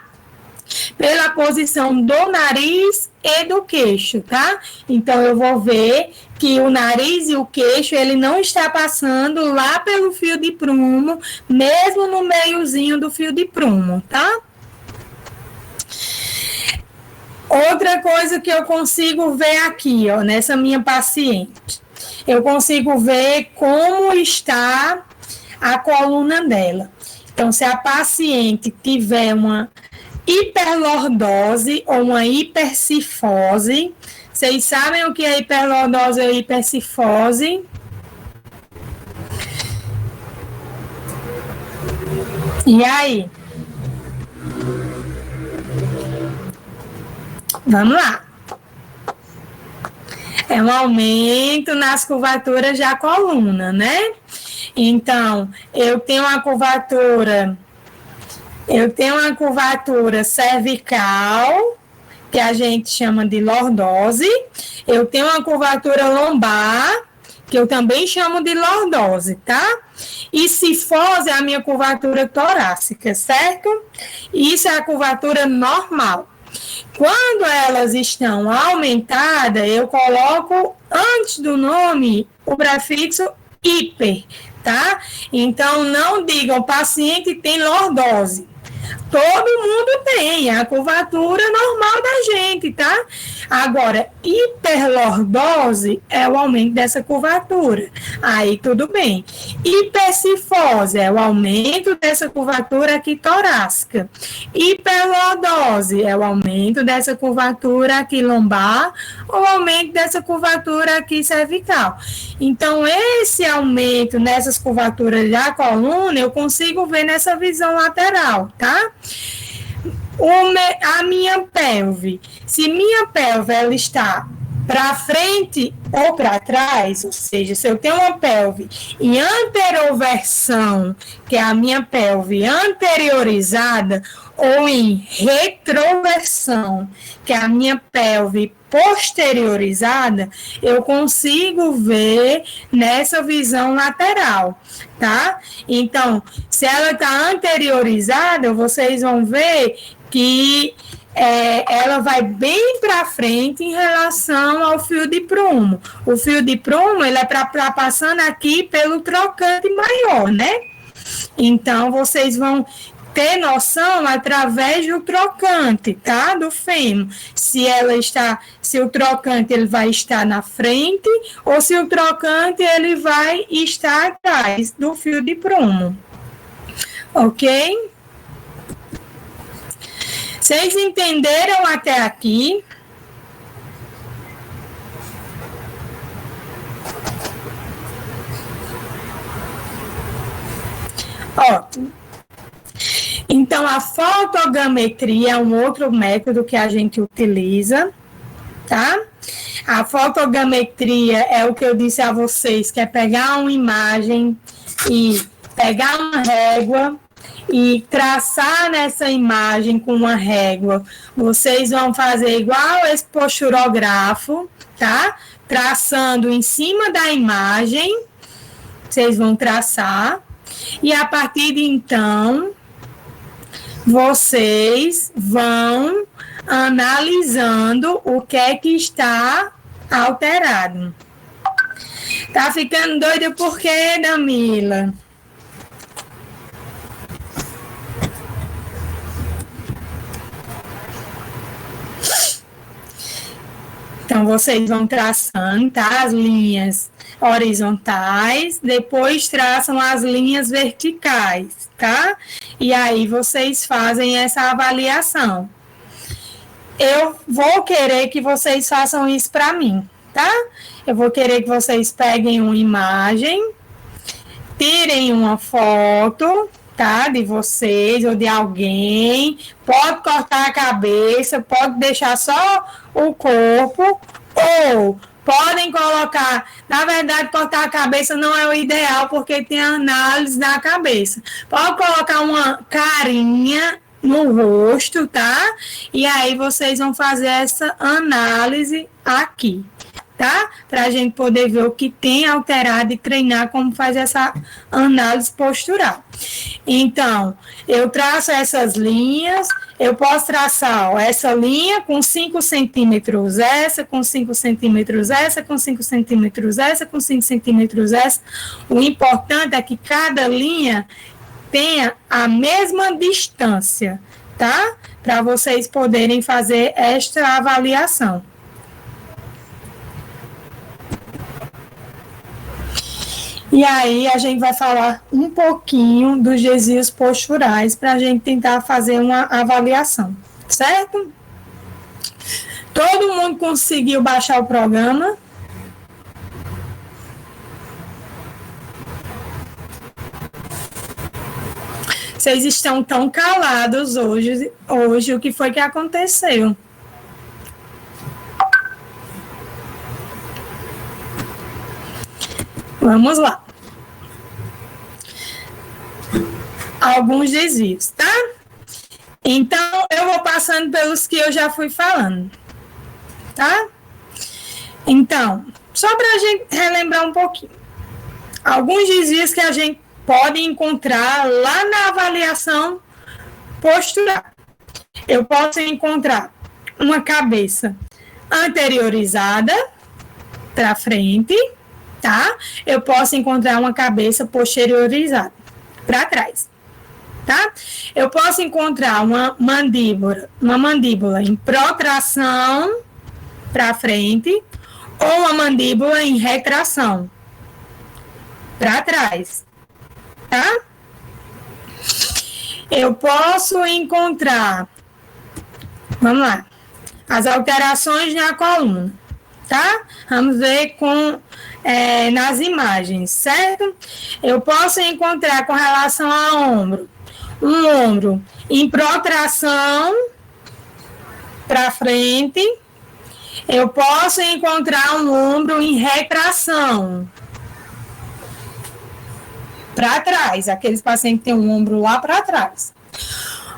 Pela posição do nariz e do queixo, tá? Então, eu vou ver que o nariz e o queixo, ele não está passando lá pelo fio de prumo, mesmo no meiozinho do fio de prumo, tá? Outra coisa que eu consigo ver aqui, ó, nessa minha paciente, eu consigo ver como está a coluna dela. Então, se a paciente tiver uma hiperlordose ou uma hipercifose, vocês sabem o que é hiperlordose ou hipercifose? E aí? Vamos lá. É um aumento nas curvaturas da coluna, né? Então, eu tenho uma curvatura cervical, que a gente chama de lordose. Eu tenho uma curvatura lombar, que eu também chamo de lordose, tá? E cifose é a minha curvatura torácica, certo? Isso é a curvatura normal. Quando elas estão aumentadas, eu coloco antes do nome o prefixo hiper, tá? Então, não digam paciente tem lordose. Todo mundo tem a curvatura normal da gente, tá? Agora, hiperlordose é o aumento dessa curvatura. Aí tudo bem. Hipercifose é o aumento dessa curvatura aqui torácica. Hiperlordose é o aumento dessa curvatura aqui lombar ou o aumento dessa curvatura aqui cervical. Então, esse aumento nessas curvaturas da coluna eu consigo ver nessa visão lateral, tá? A minha pelve, se minha pelve ela está para frente ou para trás, ou seja, se eu tenho uma pelve em anteroversão, que é a minha pelve anteriorizada, ou em retroversão, que é a minha pelve posteriorizada, eu consigo ver nessa visão lateral, tá? Então, se ela está anteriorizada, vocês vão ver que ela vai bem para frente em relação ao fio de prumo. O fio de prumo, ele é para passando aqui pelo trocante maior, né? Então, vocês vão ter noção através do trocante, tá? Do fêmur. Se o trocante ele vai estar na frente ou se o trocante ele vai estar atrás do fio de prumo. Ok? Vocês entenderam até aqui? Ótimo. Então, a fotogrametria é um outro método que a gente utiliza, tá? A fotogrametria é o que eu disse a vocês, que é pegar uma imagem e pegar uma régua e traçar nessa imagem com uma régua. Vocês vão fazer igual esse posturografo, tá? Traçando em cima da imagem, vocês vão traçar, e a partir de então, vocês vão analisando o que é que está alterado. Tá ficando doido por quê, Damila? Então, vocês vão traçando, tá? As linhas horizontais, depois traçam as linhas verticais, tá? E aí vocês fazem essa avaliação. Eu vou querer que vocês façam isso para mim, tá? Eu vou querer que vocês peguem uma imagem, tirem uma foto, tá? De vocês ou de alguém. Pode cortar a cabeça, pode deixar só o corpo, ou podem colocar, na verdade, cortar a cabeça não é o ideal, porque tem a análise da cabeça. Pode colocar uma carinha no rosto, tá? E aí vocês vão fazer essa análise aqui, tá? Para a gente poder ver o que tem alterado e treinar como faz essa análise postural. Então, eu traço essas linhas, eu posso traçar essa linha com 5 centímetros, essa com 5 centímetros, essa com 5 centímetros, essa com 5 centímetros, essa. O importante é que cada linha tenha a mesma distância, tá? Para vocês poderem fazer esta avaliação. E aí a gente vai falar um pouquinho dos desvios posturais para a gente tentar fazer uma avaliação, certo? Todo mundo conseguiu baixar o programa? Vocês estão tão calados hoje, o que foi que aconteceu? Vamos lá. Alguns desvios, tá? Então, eu vou passando pelos que eu já fui falando, tá? Então, só para a gente relembrar um pouquinho. Alguns desvios que a gente pode encontrar lá na avaliação postural. Eu posso encontrar uma cabeça anteriorizada para frente, tá? Eu posso encontrar uma cabeça posteriorizada para trás, tá? Eu posso encontrar uma mandíbula em protração para frente ou uma mandíbula em retração para trás, tá? Eu posso encontrar, vamos lá, as alterações na coluna, tá? Vamos ver nas imagens, certo? Eu posso encontrar com relação ao ombro, um ombro em protração para frente. Eu posso encontrar um ombro em retração para trás, aqueles pacientes que têm um ombro lá para trás.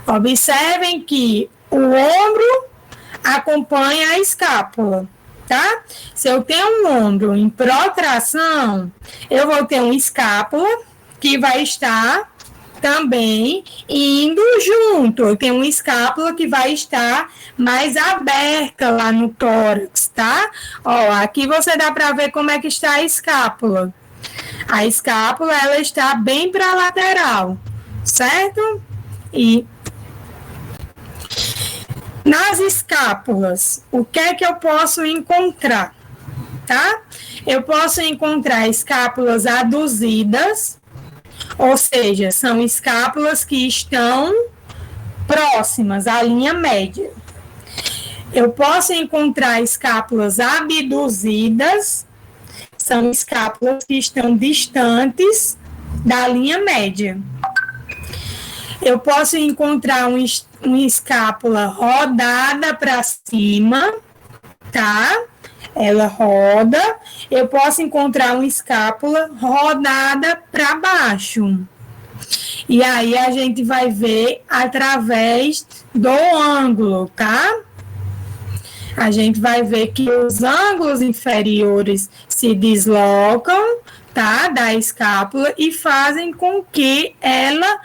Observem que o ombro acompanha a escápula, tá? Se eu tenho um ombro em protração, eu vou ter uma escápula que vai estar também indo junto. Eu tenho uma escápula que vai estar mais aberta lá no tórax, tá? Ó, aqui você dá para ver como é que está a escápula. A escápula, ela está bem para a lateral, certo? E nas escápulas, o que é que eu posso encontrar, tá? Eu posso encontrar escápulas aduzidas, ou seja, são escápulas que estão próximas à linha média. Eu posso encontrar escápulas abduzidas, são escápulas que estão distantes da linha média. Eu posso encontrar uma escápula rodada para cima, tá? Ela roda. Eu posso encontrar uma escápula rodada para baixo. E aí a gente vai ver através do ângulo, tá? A gente vai ver que os ângulos inferiores se deslocam, tá, da escápula e fazem com que ela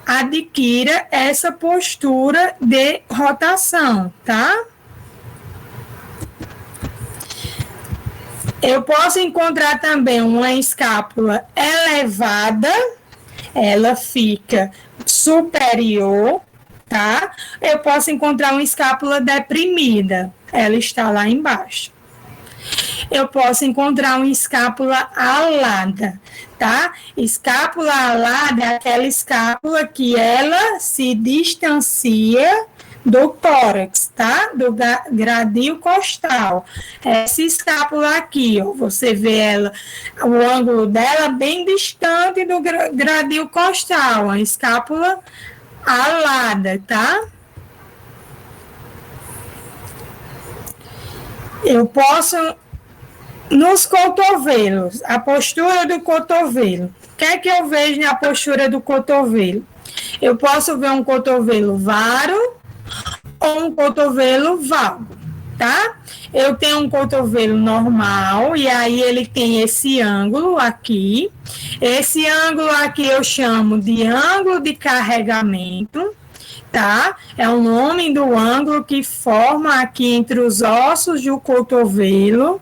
adquira essa postura de rotação, tá? Eu posso encontrar também uma escápula elevada, ela fica superior, tá? Eu posso encontrar uma escápula deprimida, ela está lá embaixo. Eu posso encontrar uma escápula alada, tá? Escápula alada é aquela escápula que ela se distancia do tórax, tá? Do gradil costal. Essa escápula aqui, ó, você vê ela, o ângulo dela bem distante do gradil costal, a escápula alada, tá? Eu posso, nos cotovelos, a postura do cotovelo. O que é que eu vejo na postura do cotovelo? Eu posso ver um cotovelo varo ou um cotovelo valgo, tá? Eu tenho um cotovelo normal, e aí ele tem esse ângulo aqui. Esse ângulo aqui eu chamo de ângulo de carregamento, tá? É o nome do ângulo que forma aqui entre os ossos do cotovelo,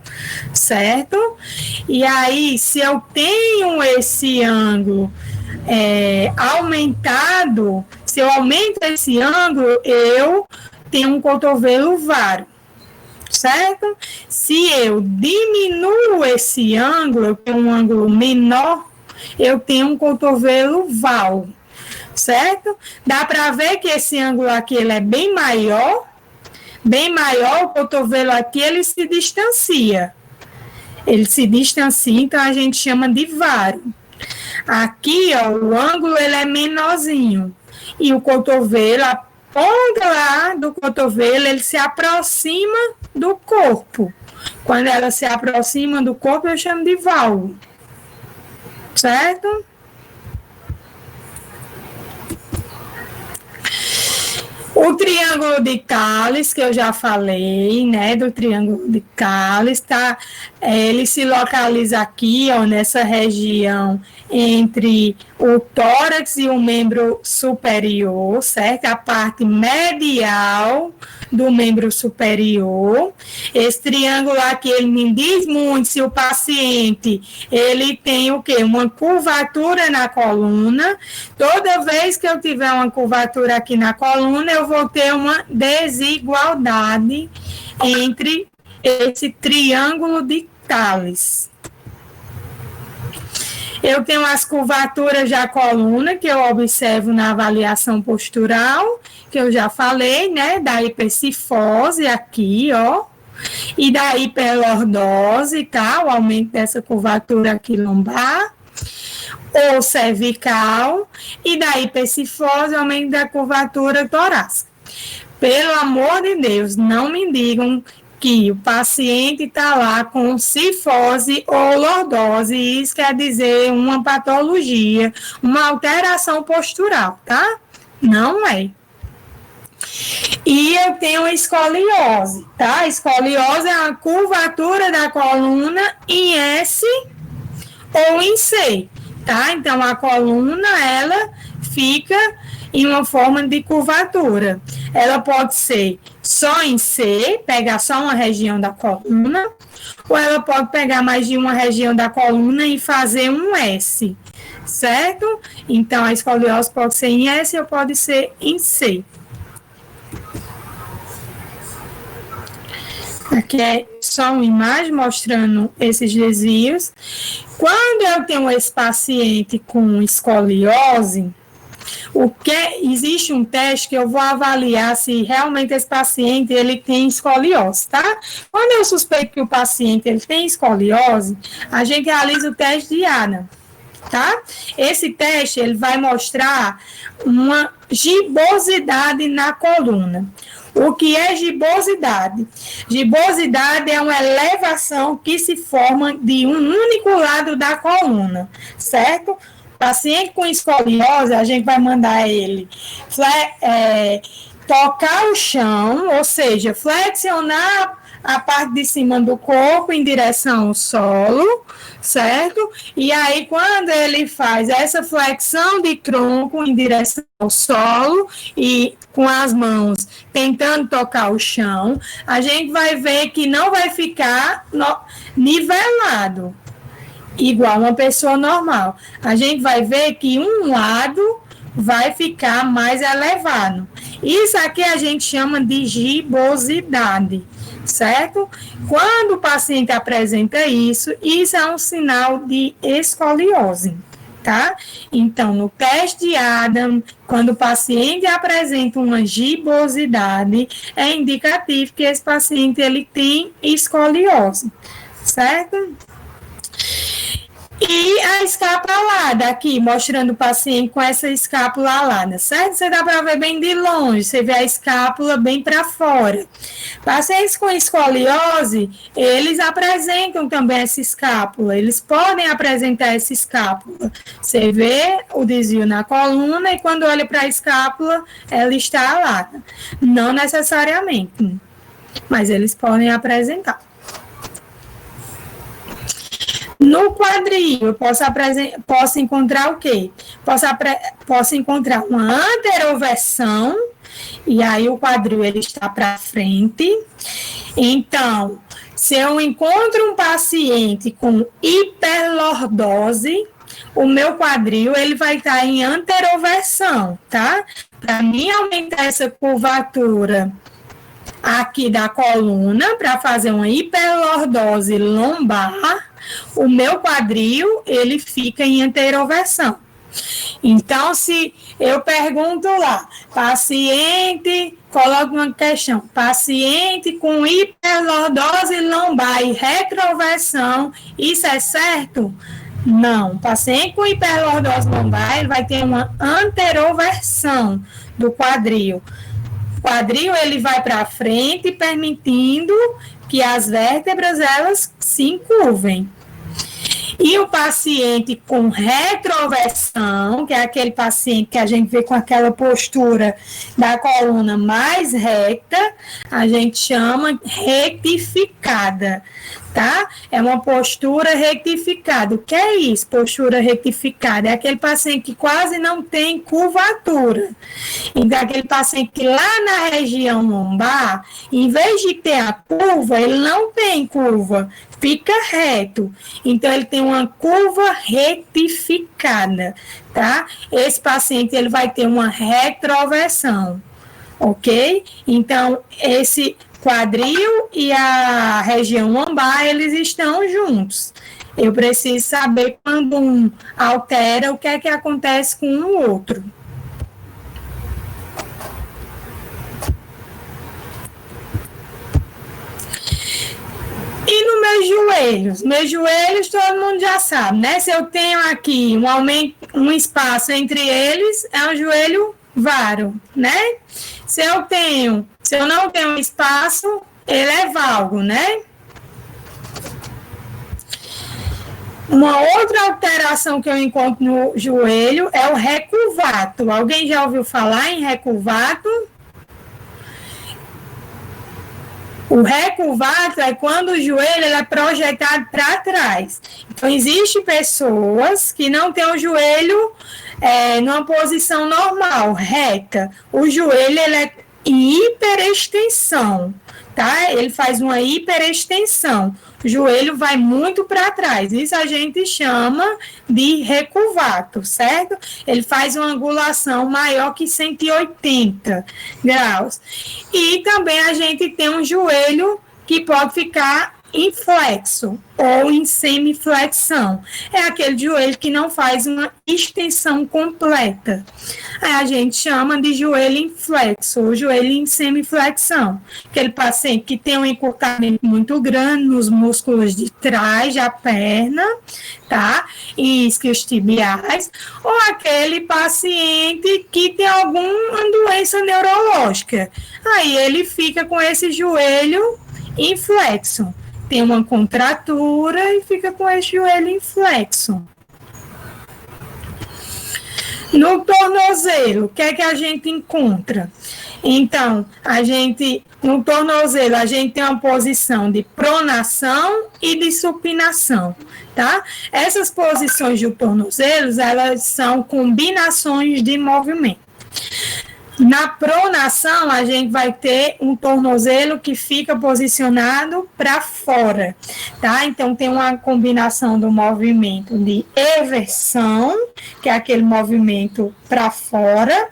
certo? E aí, se eu tenho esse ângulo aumentado, se eu aumento esse ângulo, eu tenho um cotovelo varo, certo? Se eu diminuo esse ângulo, eu tenho um ângulo menor, eu tenho um cotovelo val, certo? Dá para ver que esse ângulo aqui ele é bem maior, o cotovelo aqui ele se distancia. Então a gente chama de varo. Aqui, ó, o ângulo ele é menorzinho e o cotovelo, a ponta lá do cotovelo, ele se aproxima do corpo. Quando ela se aproxima do corpo, eu chamo de valgo, certo? O triângulo de Callis, que eu já falei, né, do triângulo de Callis, tá? Ele se localiza aqui, ó, nessa região entre o tórax e o membro superior, certo? A parte medial do membro superior. Esse triângulo aqui, ele me diz muito se o paciente, ele tem o quê? Uma curvatura na coluna. Toda vez que eu tiver uma curvatura aqui na coluna, eu vou ter uma desigualdade entre esse triângulo de Callis. Eu tenho as curvaturas da coluna, que eu observo na avaliação postural, que eu já falei, né, da hipercifose aqui, ó, e da hiperlordose, tá, o aumento dessa curvatura aqui lombar, ou cervical, e da hipercifose, o aumento da curvatura torácica. Pelo amor de Deus, não me digam que o paciente está lá com cifose ou lordose, e isso quer dizer uma patologia, uma alteração postural, tá? Não é. E eu tenho escoliose, tá? Escoliose é a curvatura da coluna em S ou em C, tá? Então, a coluna, ela fica em uma forma de curvatura. Ela pode ser só em C, pegar só uma região da coluna, ou ela pode pegar mais de uma região da coluna e fazer um S, certo? Então, a escoliose pode ser em S ou pode ser em C. Aqui é só uma imagem mostrando esses desvios. Quando eu tenho esse paciente com escoliose, existe um teste que eu vou avaliar se realmente esse paciente ele tem escoliose, tá? Quando eu suspeito que o paciente ele tem escoliose, a gente realiza o teste de Adam, tá? Esse teste ele vai mostrar uma gibosidade na coluna. O que é gibosidade? Gibosidade é uma elevação que se forma de um único lado da coluna, certo? Paciente com escoliose, a gente vai mandar ele tocar o chão, ou seja, flexionar a parte de cima do corpo em direção ao solo, certo? E aí, quando ele faz essa flexão de tronco em direção ao solo e com as mãos tentando tocar o chão, a gente vai ver que não vai ficar nivelado, igual uma pessoa normal. A gente vai ver que um lado vai ficar mais elevado. Isso aqui a gente chama de gibosidade, certo? Quando o paciente apresenta isso, isso é um sinal de escoliose, tá? Então, no teste de Adam, quando o paciente apresenta uma gibosidade, é indicativo que esse paciente ele tem escoliose, certo? E a escápula alada, aqui, mostrando o paciente com essa escápula alada, certo? Você dá para ver bem de longe, você vê a escápula bem para fora. Pacientes com escoliose, eles apresentam também essa escápula, eles podem apresentar essa escápula. Você vê o desvio na coluna e quando olha para a escápula, ela está alada. Não necessariamente. mas eles podem apresentar. No quadril, eu posso encontrar o quê? Posso encontrar uma anteroversão, e aí o quadril ele está para frente. Então, se eu encontro um paciente com hiperlordose, o meu quadril ele vai estar em anteroversão, tá? Para mim aumentar essa curvatura aqui da coluna, para fazer uma hiperlordose lombar, o meu quadril ele fica em anteroversão. Então, se eu pergunto lá, paciente, coloco uma questão, paciente com hiperlordose lombar e retroversão, isso é certo? Não, paciente com hiperlordose lombar, ele vai ter uma anteroversão do quadril. O quadril, ele vai para frente, permitindo que as vértebras, elas se encurvem. E o paciente com retroversão, que é aquele paciente que a gente vê com aquela postura da coluna mais reta, a gente chama retificada, tá? É uma postura retificada. O que é isso, postura retificada? É aquele paciente que quase não tem curvatura. Então, aquele paciente que lá na região lombar, em vez de ter a curva, ele não tem curva, fica reto. Então, ele tem uma curva retificada, tá? Esse paciente, ele vai ter uma retroversão, ok? Então, esse quadril e a região lombar, eles estão juntos. Eu preciso saber quando um altera, o que é que acontece com o outro. E nos meus joelhos todo mundo já sabe, né? Se eu tenho aqui um espaço entre eles, é um joelho varo, né? Se eu não tenho espaço, ele é valgo, né? Uma outra alteração que eu encontro no joelho é o recurvato. Alguém já ouviu falar em recurvato? O recurvato é quando o joelho ele é projetado para trás. Então, existem pessoas que não têm o joelho numa posição normal, reta. O joelho ele é em hiperextensão, tá? Ele faz uma hiperextensão. O joelho vai muito para trás. Isso a gente chama de recurvato, certo? Ele faz uma angulação maior que 180 graus. E também a gente tem um joelho que pode ficar inflexo ou em semiflexão. É aquele joelho que não faz uma extensão completa. Aí a gente chama de joelho inflexo ou joelho em semiflexão. Aquele paciente que tem um encurtamento muito grande nos músculos de trás da perna, tá? E isquios tibiais, ou aquele paciente que tem alguma doença neurológica. Aí ele fica com esse joelho inflexo. Tem uma contratura e fica com esse joelho inflexo. No tornozelo, o que é que a gente encontra? Então, no tornozelo, a gente tem uma posição de pronação e de supinação, tá? Essas posições do tornozelo, elas são combinações de movimento. Na pronação, a gente vai ter um tornozelo que fica posicionado para fora, tá? Então, tem uma combinação do movimento de eversão, que é aquele movimento para fora,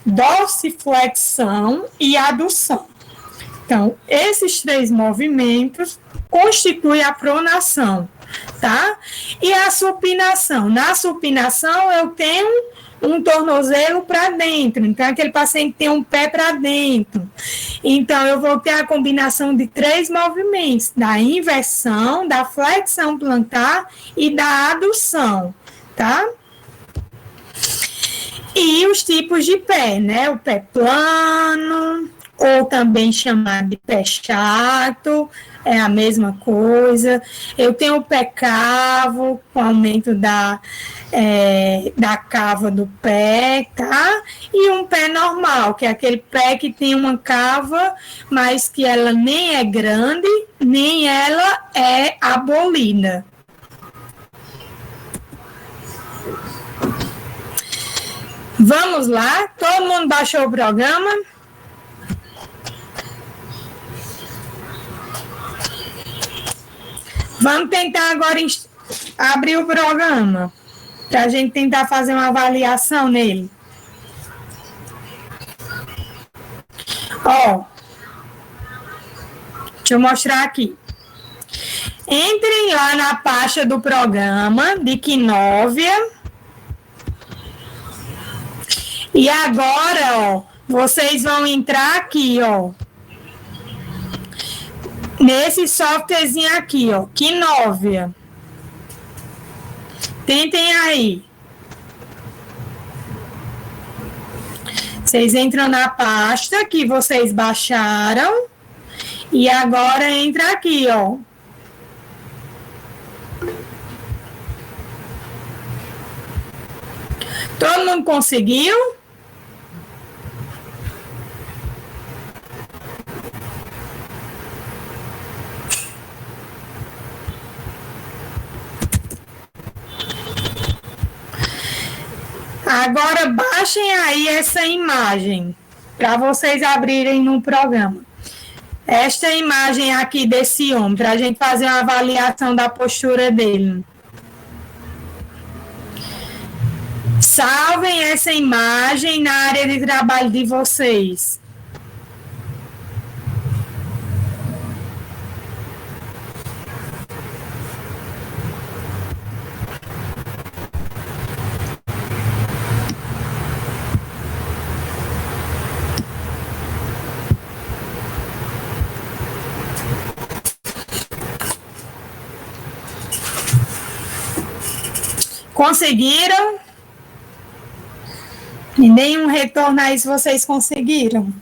dorsiflexão e adução. Então, esses três movimentos constituem a pronação, tá? E a supinação. Na supinação, eu tenho um tornozelo para dentro, então aquele paciente tem um pé para dentro. Então, eu vou ter a combinação de três movimentos, da inversão, da flexão plantar e da adução, tá? E os tipos de pé, né? O pé plano, ou também chamado de pé chato, é a mesma coisa. Eu tenho o pé cavo, com aumento da cava do pé, tá? E um pé normal, que é aquele pé que tem uma cava, mas que ela nem é grande, nem ela é abolida. Vamos lá? Todo mundo baixou o programa? Vamos tentar agora abrir o programa para a gente tentar fazer uma avaliação nele. Ó, deixa eu mostrar aqui. Entrem lá na pasta do programa de Quinóvia. E agora, ó, vocês vão entrar aqui, ó, nesse softwarezinho aqui, ó, Quinóvia. Tentem aí. Vocês entram na pasta que vocês baixaram e agora entra aqui, ó. Todo mundo conseguiu? Agora baixem aí essa imagem para vocês abrirem no programa. Esta imagem aqui desse homem, para a gente fazer uma avaliação da postura dele. Salvem essa imagem na área de trabalho de vocês. Conseguiram? E nenhum retorno aí se vocês conseguiram.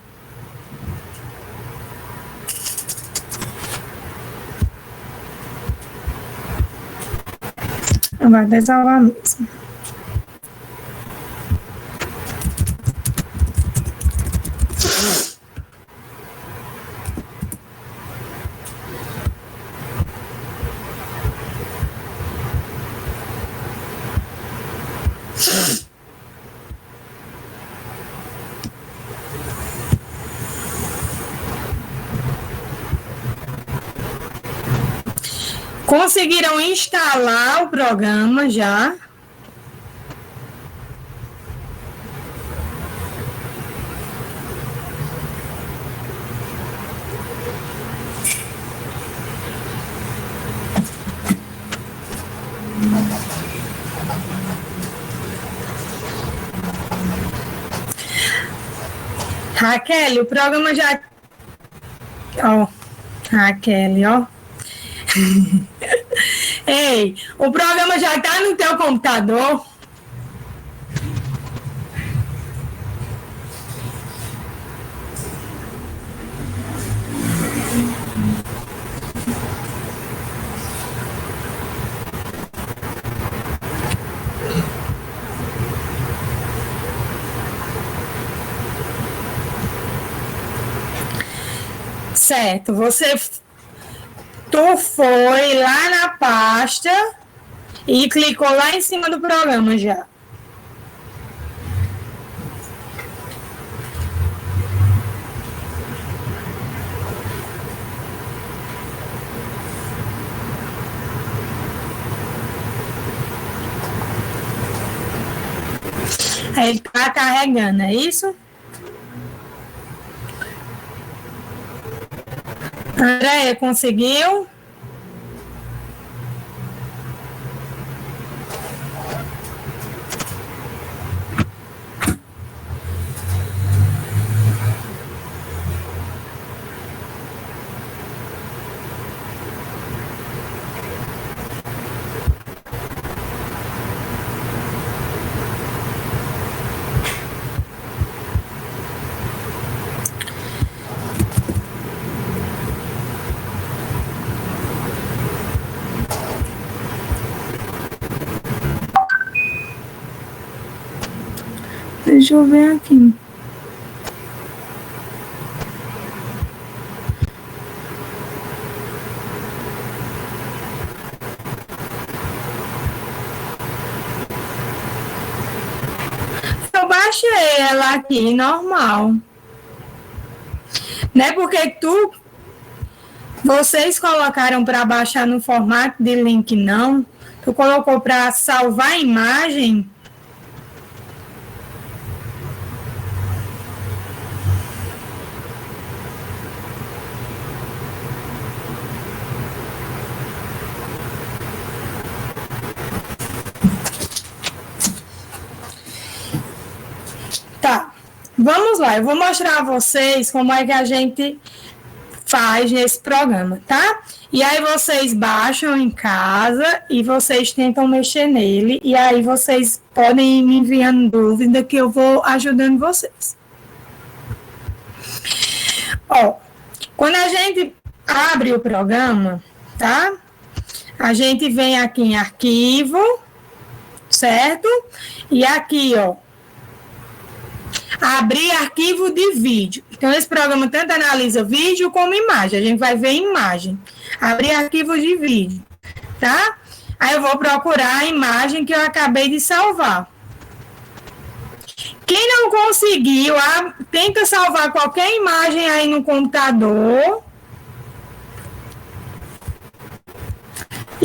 Vai desalvar mesmo. Conseguiram instalar o programa já? Raquel, o programa já... Ó, Raquel, ó. Ei, o programa já está no teu computador? Certo, tu foi lá na pasta e clicou lá em cima do programa já. Aí ele tá carregando, é isso? Andréia, conseguiu? Deixa eu ver aqui. Eu baixei ela aqui, normal. Não é porque vocês colocaram para baixar no formato de link, não? Tu colocou para salvar a imagem? Tá, vamos lá. Eu vou mostrar a vocês como é que a gente faz nesse programa, tá? E aí vocês baixam em casa e vocês tentam mexer nele, e aí vocês podem ir me enviando dúvida que eu vou ajudando vocês. Ó, quando a gente abre o programa, tá? A gente vem aqui em arquivo, certo? E aqui, ó, abrir arquivo de vídeo. Então, esse programa tanto analisa vídeo como imagem. A gente vai ver imagem. Abrir arquivo de vídeo, tá? Aí eu vou procurar a imagem que eu acabei de salvar. Quem não conseguiu, tenta salvar qualquer imagem aí no computador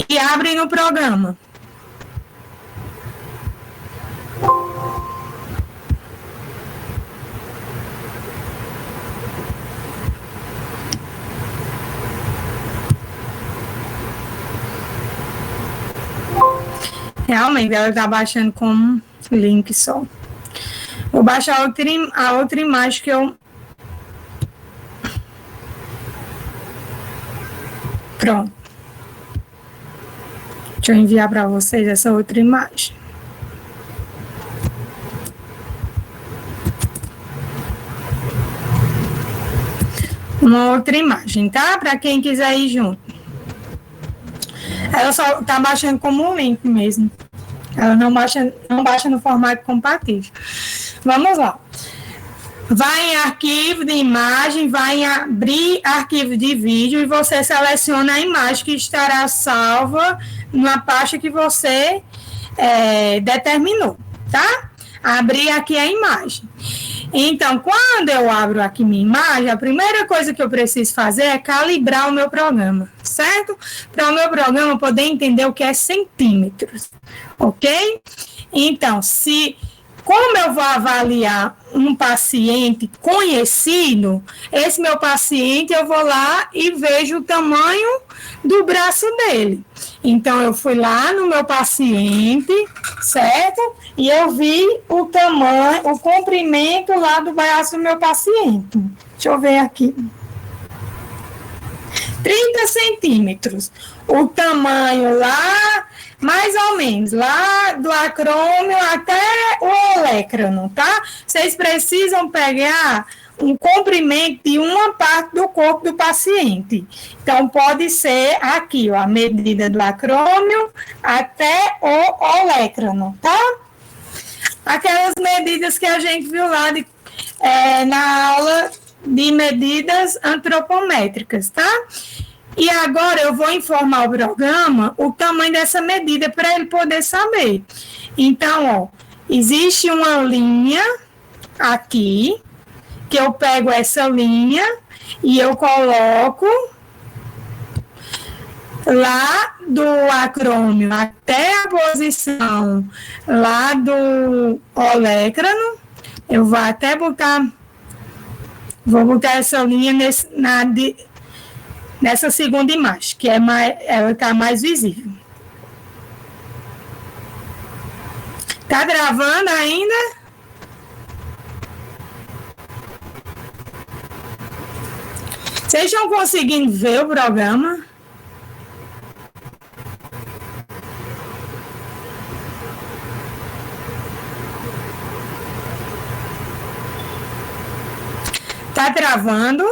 e abre no programa. Realmente, ela está baixando como link só. Vou baixar a outra imagem que eu... Pronto. Deixa eu enviar para vocês essa outra imagem. Uma outra imagem, tá? Para quem quiser ir junto. Ela só tá baixando como um link mesmo. Ela não baixa no formato compatível. Vamos lá. Vai em arquivo de imagem, vai em abrir arquivo de vídeo e você seleciona a imagem que estará salva na pasta que você determinou, tá? Abrir aqui a imagem. Então, quando eu abro aqui minha imagem, a primeira coisa que eu preciso fazer é calibrar o meu programa, certo? Para o meu programa poder entender o que é centímetros, ok? Então, como eu vou avaliar um paciente conhecido, esse meu paciente eu vou lá e vejo o tamanho do braço dele. Então, eu fui lá no meu paciente, certo? E eu vi o tamanho, o comprimento lá do braço do meu paciente. Deixa eu ver aqui. 30 centímetros. O tamanho lá, mais ou menos, lá do acrômio até o olecrano, tá? Vocês precisam pegar um comprimento de uma parte do corpo do paciente. Então, pode ser aqui, ó, a medida do acrômio até o olecrano, tá? Aquelas medidas que a gente viu lá na aula de medidas antropométricas, tá? E agora eu vou informar o programa o tamanho dessa medida para ele poder saber. Então, ó, existe uma linha aqui, que eu pego essa linha e eu coloco lá do acrômio até a posição lá do olecrano. Eu vou até botar essa linha nessa segunda imagem, que ela está mais visível. Tá gravando ainda? Vocês estão conseguindo ver o programa? Tá travando?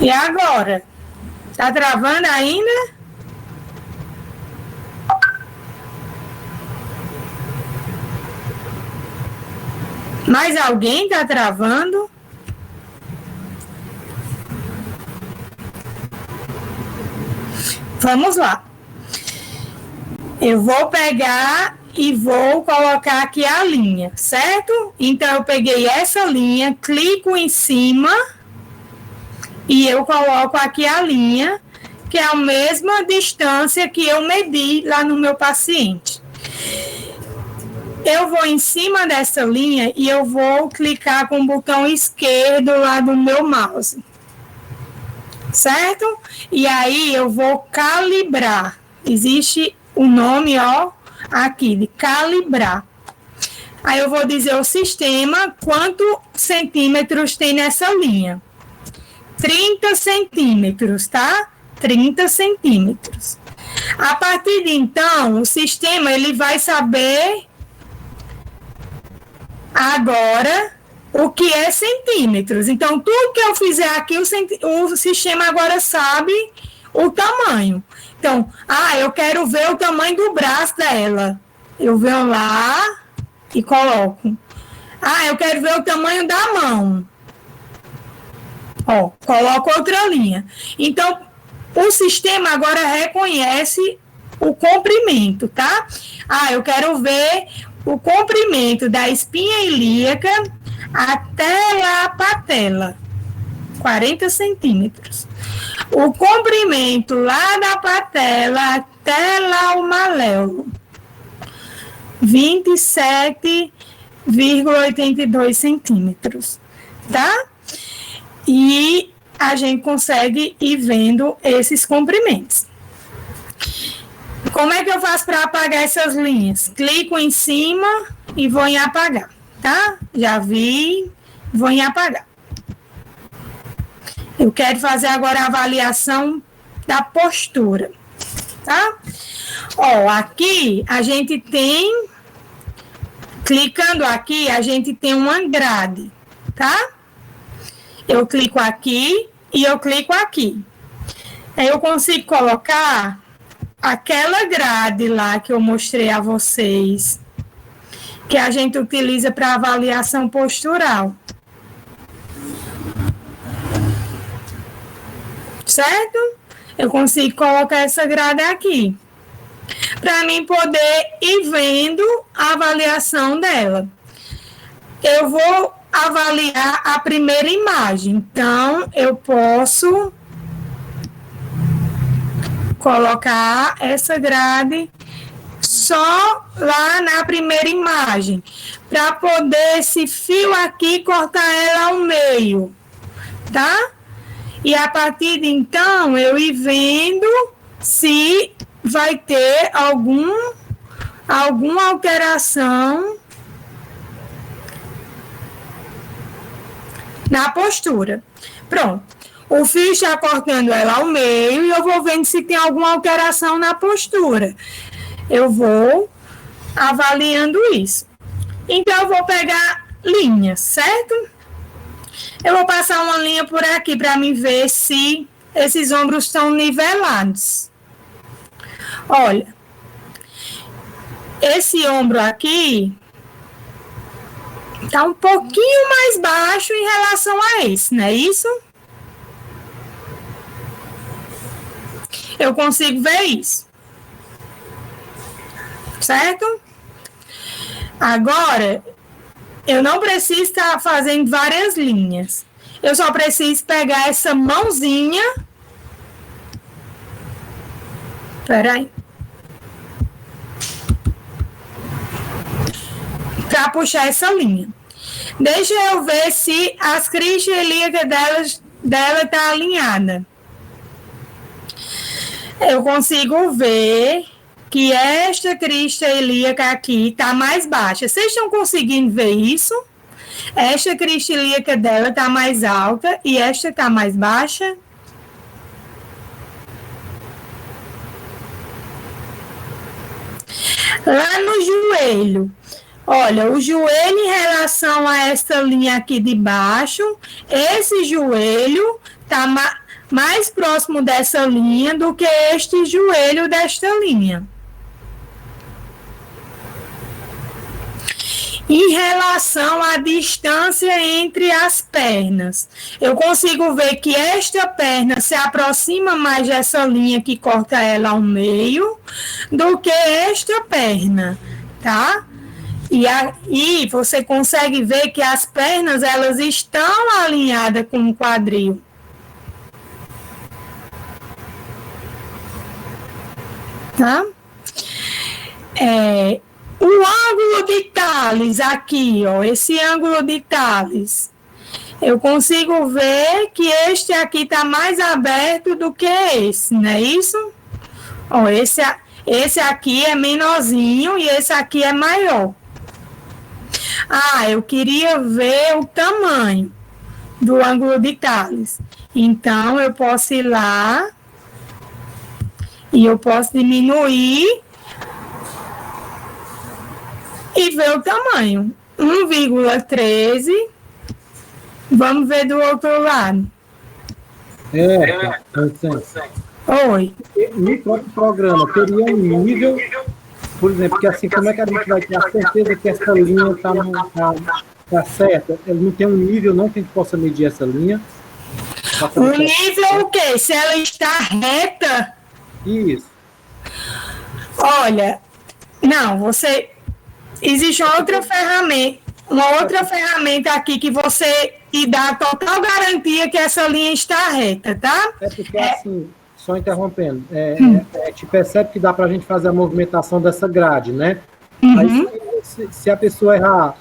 E agora? Tá travando ainda? Mais alguém tá travando? Vamos lá. Eu vou pegar e vou colocar aqui a linha, certo? Então, eu peguei essa linha, clico em cima e eu coloco aqui a linha, que é a mesma distância que eu medi lá no meu paciente. Eu vou em cima dessa linha e eu vou clicar com o botão esquerdo lá do meu mouse. Certo? E aí eu vou calibrar. Existe o nome, ó, aqui, de calibrar. Aí eu vou dizer ao sistema quantos centímetros tem nessa linha. 30 centímetros, tá? 30 centímetros. A partir de então, o sistema ele vai saber agora o que é centímetros. Então, tudo que eu fizer aqui, o sistema agora sabe o tamanho. Então, eu quero ver o tamanho do braço dela. Eu venho lá e coloco. Eu quero ver o tamanho da mão. Ó, coloco outra linha. Então, o sistema agora reconhece o comprimento, tá? Eu quero ver o comprimento da espinha ilíaca até a patela, 40 centímetros. O comprimento lá da patela até lá o maléolo, 27,82 centímetros, tá? E a gente consegue ir vendo esses comprimentos. Como é que eu faço para apagar essas linhas? Clico em cima e vou em apagar, tá? Já vi, vou em apagar. Eu quero fazer agora a avaliação da postura, tá? Ó, aqui a gente tem, clicando aqui, a gente tem uma grade, tá? Eu clico aqui e eu clico aqui. Aí eu consigo colocar aquela grade lá que eu mostrei a vocês, que a gente utiliza para avaliação postural. Certo? Eu consigo colocar essa grade aqui, para mim poder ir vendo a avaliação dela. Eu vou avaliar a primeira imagem, então eu posso colocar essa grade só lá na primeira imagem, para poder esse fio aqui cortar ela ao meio, tá? E a partir de então eu ir vendo se vai ter alguma alteração na postura. Pronto. O fio está cortando ela ao meio e eu vou vendo se tem alguma alteração na postura. Eu vou avaliando isso. Então, eu vou pegar linhas, certo? Eu vou passar uma linha por aqui para me ver se esses ombros estão nivelados. Olha, esse ombro aqui está um pouquinho mais baixo em relação a esse, não é isso? Eu consigo ver isso. Certo? Agora, eu não preciso estar fazendo várias linhas. Eu só preciso pegar essa mãozinha. Espera aí. Para puxar essa linha. Deixa eu ver se as cristas ilíacas dela está alinhada. Eu consigo ver que esta crista ilíaca aqui está mais baixa. Vocês estão conseguindo ver isso? Esta crista ilíaca dela está mais alta e esta está mais baixa. Lá no joelho. Olha, o joelho em relação a esta linha aqui de baixo, esse joelho está mais próximo dessa linha do que este joelho desta linha. Em relação à distância entre as pernas, eu consigo ver que esta perna se aproxima mais dessa linha que corta ela ao meio do que esta perna, tá? E você consegue ver que as pernas, elas estão alinhadas com o quadril. Tá? O ângulo de Tales aqui, ó, esse ângulo de Tales, eu consigo ver que este aqui está mais aberto do que esse, não é isso? Ó, esse aqui é menorzinho e esse aqui é maior. Eu queria ver o tamanho do ângulo de Tales. Então, eu posso ir lá e eu posso diminuir e ver o tamanho. 1,13. Vamos ver do outro lado. Oi. No próprio programa, teria um nível, por exemplo, que assim, como é que a gente vai ter a certeza que essa linha está certa? Ele não tem um nível, não, que a gente possa medir essa linha. O nível o quê? Se ela está reta? Isso. Olha, não, você... Existe uma outra ferramenta aqui que você te dá total garantia que essa linha está reta, tá? Porque assim, só interrompendo, a gente percebe que dá para a gente fazer a movimentação dessa grade, né? Aí, se a pessoa errar,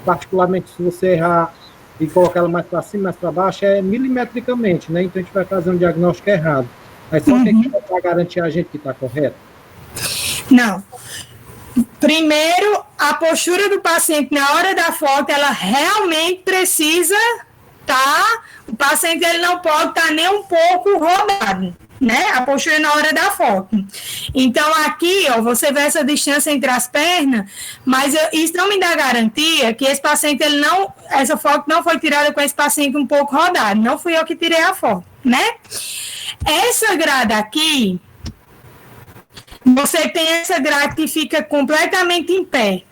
particularmente se você errar e colocar ela mais para cima, mais para baixo, é milimetricamente, né? Então a gente vai fazer um diagnóstico errado. Aí só tem que para garantir a gente que está correto? Não. Primeiro, a postura do paciente na hora da foto, ela realmente precisa tá? O paciente ele não pode estar nem um pouco rodado, né? A postura na hora da foto. Então, aqui, ó, você vê essa distância entre as pernas, mas isso não me dá garantia que esse paciente, essa foto não foi tirada com esse paciente um pouco rodado. Não fui eu que tirei a foto, né? Essa grade aqui, você tem essa grade que fica completamente em pé.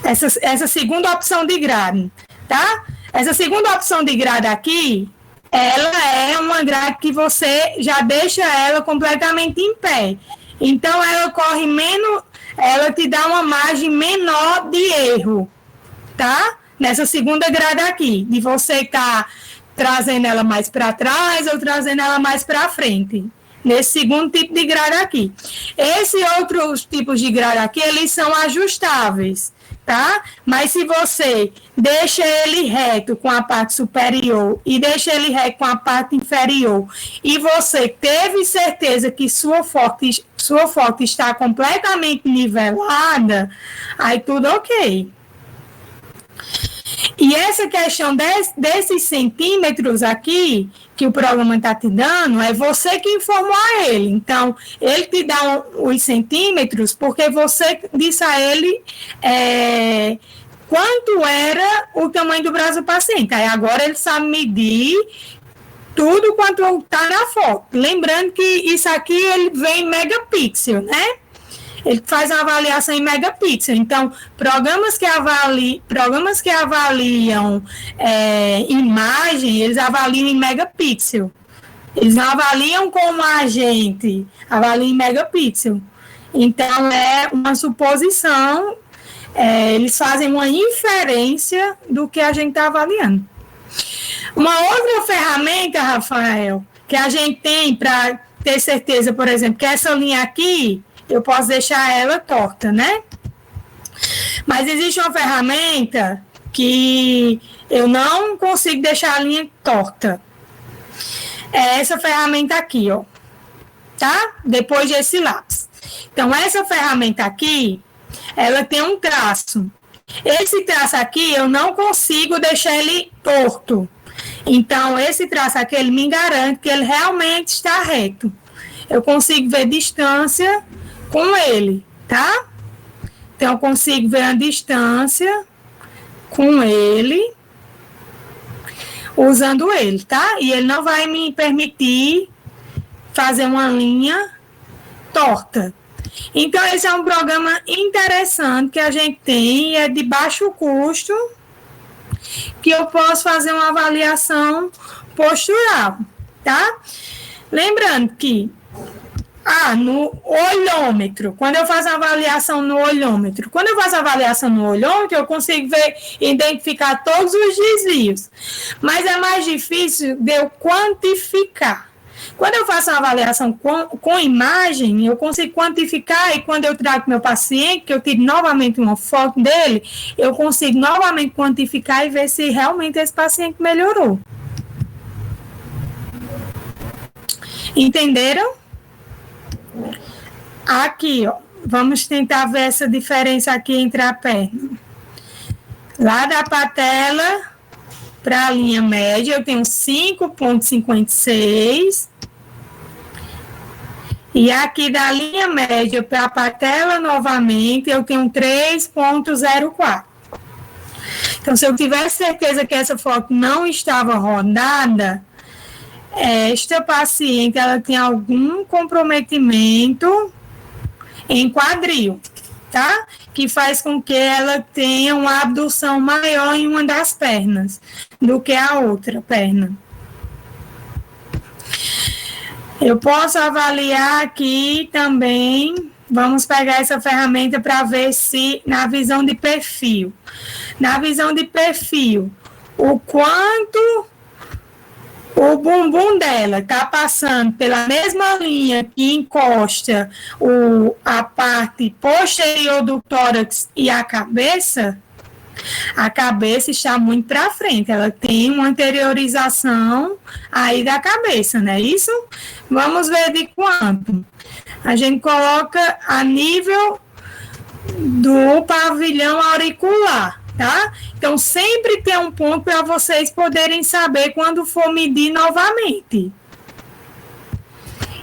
Essa segunda opção de grade, tá? Essa segunda opção de grade aqui, ela é uma grade que você já deixa ela completamente em pé. Então, ela corre menos, ela te dá uma margem menor de erro, tá? Nessa segunda grade aqui, de você estar trazendo ela mais para trás ou trazendo ela mais para frente. Nesse segundo tipo de grade aqui. Esses outros tipos de grade aqui, eles são ajustáveis, tá? Mas se você deixa ele reto com a parte superior e deixa ele reto com a parte inferior e você teve certeza que sua foto está completamente nivelada, aí tudo ok. E essa questão desses centímetros aqui, que o programa está te dando, é você que informou a ele. Então, ele te dá os centímetros porque você disse a ele quanto era o tamanho do braço do paciente. Aí agora ele sabe medir tudo quanto está na foto. Lembrando que isso aqui ele vem em megapixel, né? Ele faz uma avaliação em megapixel. Então, programas que avaliam imagem, eles avaliam em megapixel. Eles não avaliam como a gente avalia em megapixel. Então, é uma suposição, eles fazem uma inferência do que a gente está avaliando. Uma outra ferramenta, Rafael, que a gente tem para ter certeza, por exemplo, que essa linha aqui, eu posso deixar ela torta, né? Mas existe uma ferramenta que eu não consigo deixar a linha torta. É essa ferramenta aqui, ó. Tá? Depois desse lápis. Então, essa ferramenta aqui, ela tem um traço. Esse traço aqui, eu não consigo deixar ele torto. Então, esse traço aqui, ele me garante que ele realmente está reto. Eu consigo ver distância com ele, tá? Então, eu consigo ver a distância com ele. usando ele, tá? E ele não vai me permitir fazer uma linha torta. Então, esse é um programa interessante que a gente tem e é de baixo custo, que eu posso fazer uma avaliação postural, tá? Lembrando que no olhômetro, quando eu faço a avaliação no olhômetro, eu consigo identificar todos os desvios, mas é mais difícil de eu quantificar. Quando eu faço uma avaliação com imagem, eu consigo quantificar, e quando eu trago meu paciente, que eu tiro novamente uma foto dele, eu consigo novamente quantificar e ver se realmente esse paciente melhorou. Entenderam? Aqui, ó, vamos tentar ver essa diferença aqui entre a perna. Lá da patela para a linha média, eu tenho 5,56. E aqui da linha média para a patela novamente, eu tenho 3,04. Então, se eu tivesse certeza que essa foto não estava rodada, esta paciente ela tem algum comprometimento em quadril, tá? Que faz com que ela tenha uma abdução maior em uma das pernas do que a outra perna. Eu posso avaliar aqui também, vamos pegar essa ferramenta para ver se na visão de perfil. Na visão de perfil, o quanto o bumbum dela está passando pela mesma linha que encosta a parte posterior do tórax e a cabeça está muito para frente, ela tem uma anteriorização aí da cabeça, não é isso? Vamos ver de quanto. A gente coloca a nível do pavilhão auricular, tá? Então, sempre tem um ponto para vocês poderem saber quando for medir novamente.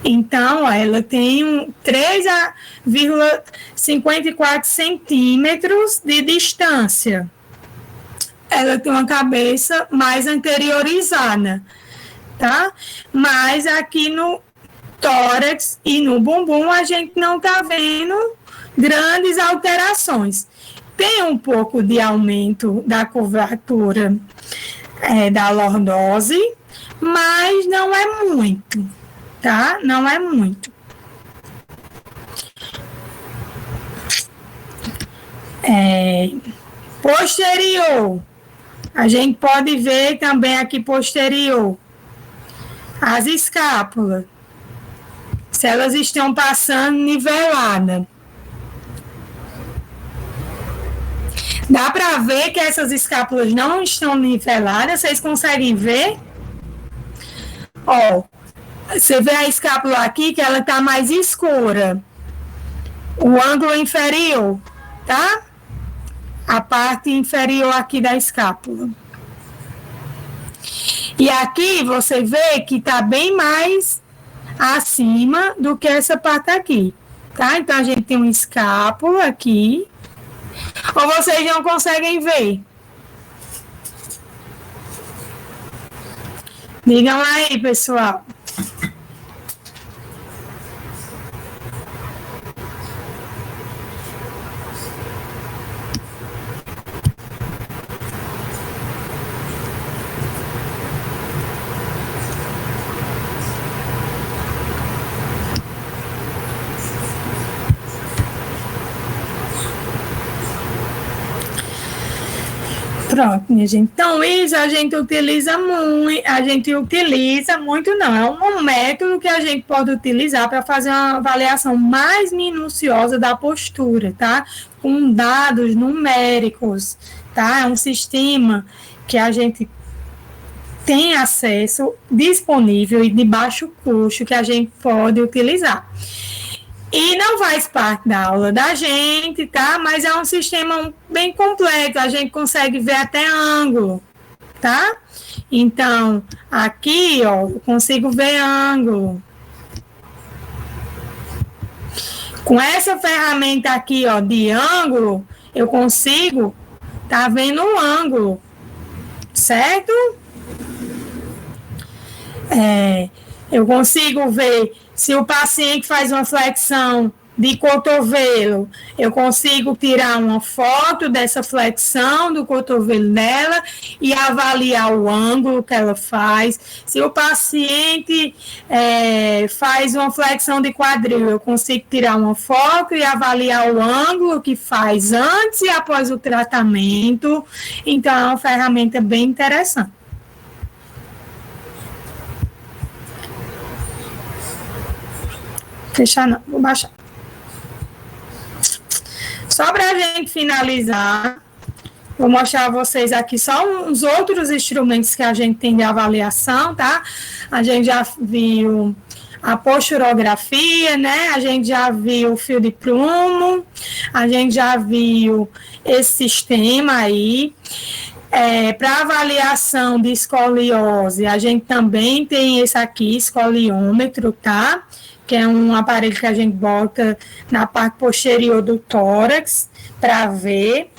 Então, ela tem 3,54 centímetros de distância. Ela tem uma cabeça mais anteriorizada, tá? Mas aqui no tórax e no bumbum a gente não tá vendo grandes alterações. Tem um pouco de aumento da curvatura da lordose, mas não é muito, tá? Não é muito. Posterior. A gente pode ver também aqui posterior. As escápulas. Se elas estão passando nivelada. Dá para ver que essas escápulas não estão niveladas. Vocês conseguem ver? Ó, você vê a escápula aqui que ela está mais escura. O ângulo inferior, tá? A parte inferior aqui da escápula. E aqui você vê que está bem mais acima do que essa parte aqui, tá? Então, a gente tem uma escápula aqui. Ou vocês não conseguem ver? Digam aí, pessoal. Pronto, minha gente. Então, isso a gente utiliza muito, não. É um método que a gente pode utilizar para fazer uma avaliação mais minuciosa da postura, tá? Com dados numéricos, tá? É um sistema que a gente tem acesso disponível e de baixo custo que a gente pode utilizar. E não faz parte da aula da gente, tá? Mas é um sistema bem completo, a gente consegue ver até ângulo, tá? Então, aqui, ó, eu consigo ver ângulo. Com essa ferramenta aqui, ó, de ângulo, eu consigo tá vendo um ângulo, certo? Eu consigo ver se o paciente faz uma flexão de cotovelo, eu consigo tirar uma foto dessa flexão do cotovelo dela e avaliar o ângulo que ela faz. Se o paciente faz uma flexão de quadril, eu consigo tirar uma foto e avaliar o ângulo que faz antes e após o tratamento. Então, é uma ferramenta bem interessante. Fechar não, vou baixar. Só para a gente finalizar, vou mostrar a vocês aqui só uns outros instrumentos que a gente tem de avaliação, tá? A gente já viu a posturografia, né? A gente já viu o fio de prumo, a gente já viu esse sistema aí. Para avaliação de escoliose, a gente também tem esse aqui, escoliômetro, tá? Que é um aparelho que a gente bota na parte posterior do tórax para ver.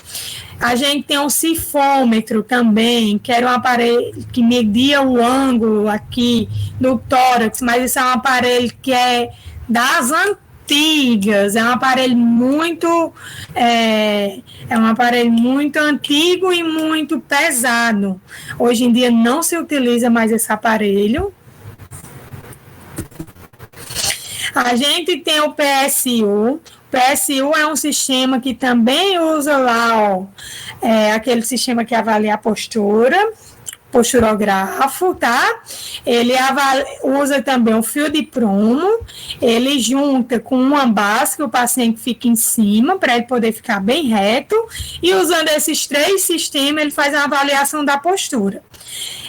A gente tem um sifômetro também, que era um aparelho que media o ângulo aqui do tórax, mas esse é um aparelho que é das antigas, é um aparelho muito antigo e muito pesado. Hoje em dia não se utiliza mais esse aparelho. A gente tem o PSU. O PSU é um sistema que também usa lá, aquele sistema que avalia a postura, posturografo, tá? Ele usa também o fio de prumo, ele junta com um ambas que o paciente fica em cima, para ele poder ficar bem reto, e usando esses 3 sistemas, ele faz a avaliação da postura.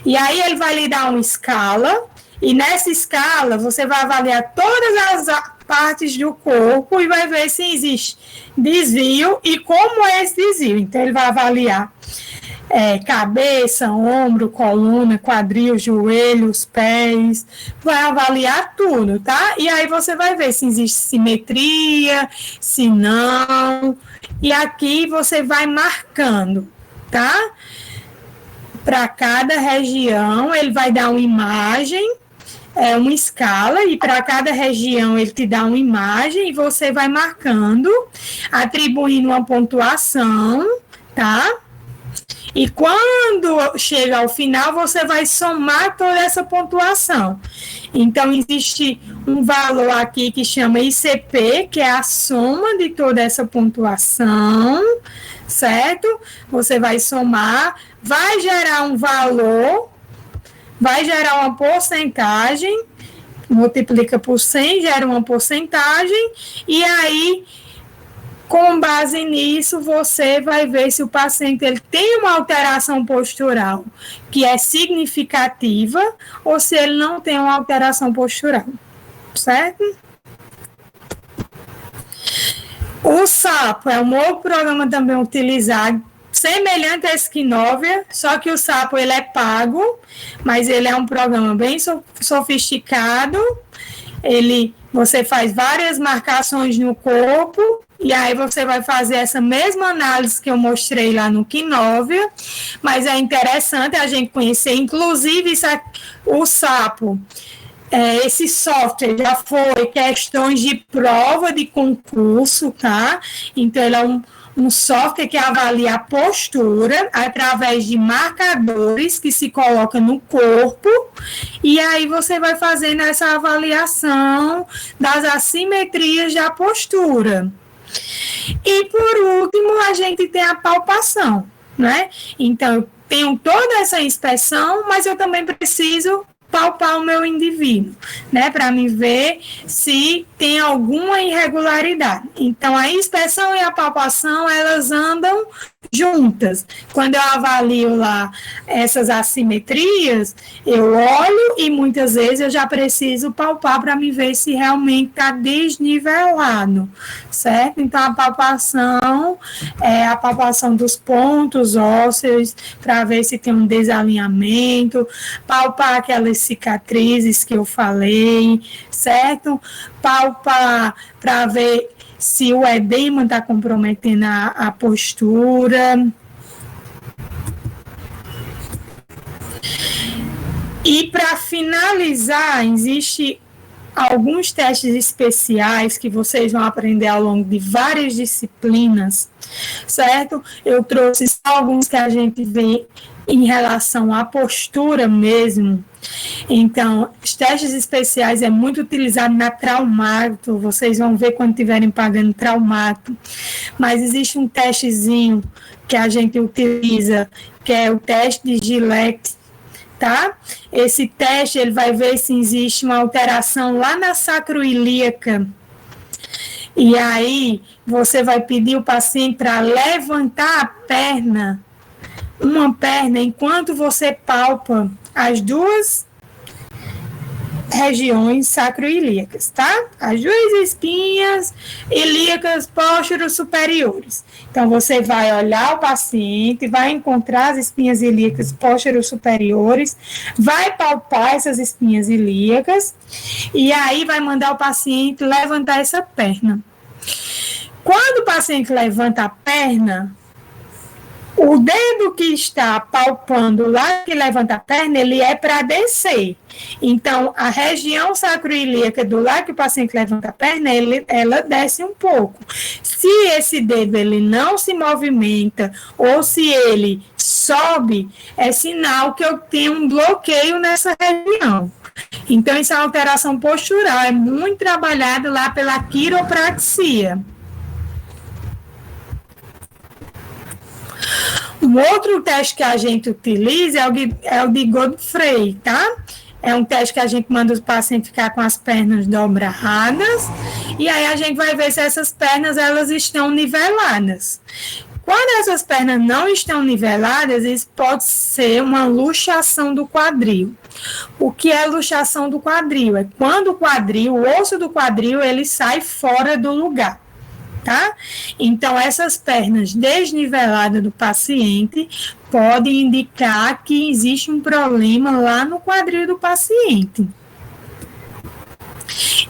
E aí ele vai lhe dar uma escala, e nessa escala, você vai avaliar todas as partes do corpo e vai ver se existe desvio e como é esse desvio. Então, ele vai avaliar cabeça, ombro, coluna, quadril, joelhos, pés, vai avaliar tudo, tá? E aí você vai ver se existe simetria, se não, e aqui você vai marcando, tá? Para cada região, ele vai dar uma imagem, uma escala, e para cada região ele te dá uma imagem e você vai marcando, atribuindo uma pontuação, tá? E quando chega ao final, você vai somar toda essa pontuação. Então, existe um valor aqui que chama ICP, que é a soma de toda essa pontuação, certo? Você vai somar, vai gerar um valor, vai gerar uma porcentagem, multiplica por 100, gera uma porcentagem, e aí, com base nisso, você vai ver se o paciente ele tem uma alteração postural que é significativa ou se ele não tem uma alteração postural, certo? O SAPO é um outro programa também utilizado, semelhante a Skinovia, só que o SAPO ele é pago, mas ele é um programa bem sofisticado. Você faz várias marcações no corpo e aí você vai fazer essa mesma análise que eu mostrei lá no Skinovia, mas é interessante a gente conhecer, inclusive o SAPO. Esse software já foi questões de prova de concurso, tá? Então, ele é um software que avalia a postura através de marcadores que se colocam no corpo, e aí você vai fazendo essa avaliação das assimetrias da postura. E, por último, a gente tem a palpação, né? Então, eu tenho toda essa inspeção, mas eu também preciso palpar o meu indivíduo, né, para me ver se tem alguma irregularidade. Então, a inspeção e a palpação, elas andam juntas. Quando eu avalio lá essas assimetrias, eu olho e muitas vezes eu já preciso palpar para me ver se realmente está desnivelado, certo? Então, a palpação é a palpação dos pontos ósseos para ver se tem um desalinhamento, palpar aquelas cicatrizes que eu falei, certo? Palpar para ver se o edema está comprometendo a postura. E para finalizar, existe alguns testes especiais que vocês vão aprender ao longo de várias disciplinas, certo? Eu trouxe só alguns que a gente vê em relação à postura mesmo. Então, os testes especiais é muito utilizado na Traumato, vocês vão ver quando estiverem pagando Traumato, mas existe um testezinho que a gente utiliza, que é o teste de Gillette, tá? Esse teste, ele vai ver se existe uma alteração lá na sacroiliaca. E aí, você vai pedir o paciente para levantar a perna, uma perna, enquanto você palpa as duas regiões sacroilíacas, tá? As duas espinhas ilíacas pósturos superiores. Então, você vai olhar o paciente, vai encontrar as espinhas ilíacas pósturos superiores, vai palpar essas espinhas ilíacas e aí vai mandar o paciente levantar essa perna. Quando o paciente levanta a perna, o dedo que está palpando lá, que levanta a perna, ele é para descer. Então, a região sacroiliaca do lado que o paciente levanta a perna, ela desce um pouco. Se esse dedo ele não se movimenta, ou se ele sobe, é sinal que eu tenho um bloqueio nessa região. Então, isso é uma alteração postural, é muito trabalhado lá pela quiropraxia. Um outro teste que a gente utiliza é o de Godfrey, tá? É um teste que a gente manda o paciente ficar com as pernas dobradas e aí a gente vai ver se essas pernas elas estão niveladas. Quando essas pernas não estão niveladas, isso pode ser uma luxação do quadril. O que é luxação do quadril? É quando o quadril, o osso do quadril, ele sai fora do lugar. Tá? Então, essas pernas desniveladas do paciente podem indicar que existe um problema lá no quadril do paciente.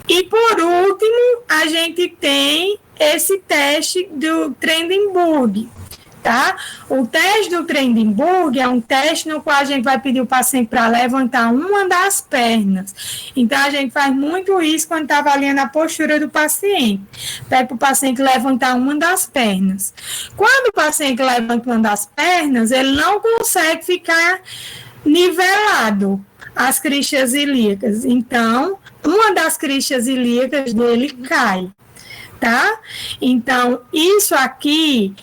E, por último, a gente tem esse teste do Trendelenburg, tá? O teste do Trendelenburg é um teste no qual a gente vai pedir o paciente para levantar uma das pernas. Então, a gente faz muito isso quando está avaliando a postura do paciente. Pede para o paciente levantar uma das pernas. Quando o paciente levanta uma das pernas, ele não consegue ficar nivelado as cristas ilíacas. Então, uma das cristas ilíacas dele cai, tá? Então, isso aqui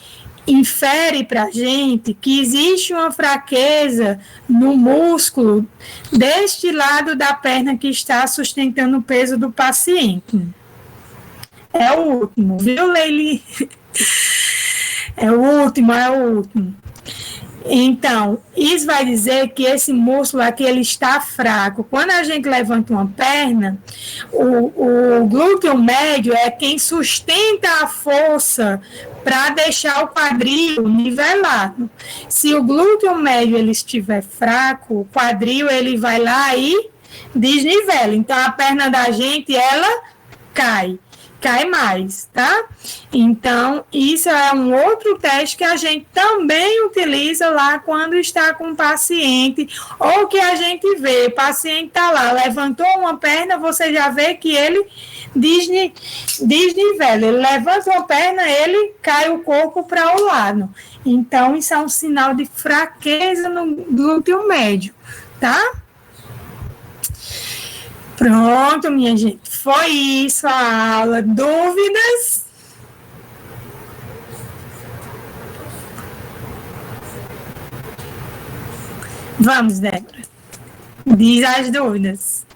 infere para a gente que existe uma fraqueza no músculo deste lado da perna que está sustentando o peso do paciente. É o último, viu, Leili? É o último. Então, isso vai dizer que esse músculo aqui ele está fraco. Quando a gente levanta uma perna, o glúteo médio é quem sustenta a força para deixar o quadril nivelado. Se o glúteo médio ele estiver fraco, o quadril ele vai lá e desnivela. Então, a perna da gente, ela cai mais, tá? Então, isso é um outro teste que a gente também utiliza lá quando está com o paciente, ou que a gente vê, o paciente está lá, levantou uma perna, você já vê que ele desnivela, ele levanta uma perna, ele cai o corpo para o lado. Então, isso é um sinal de fraqueza no glúteo médio, tá? Pronto, minha gente, foi isso a aula. Dúvidas? Vamos, Débora. Diz as dúvidas.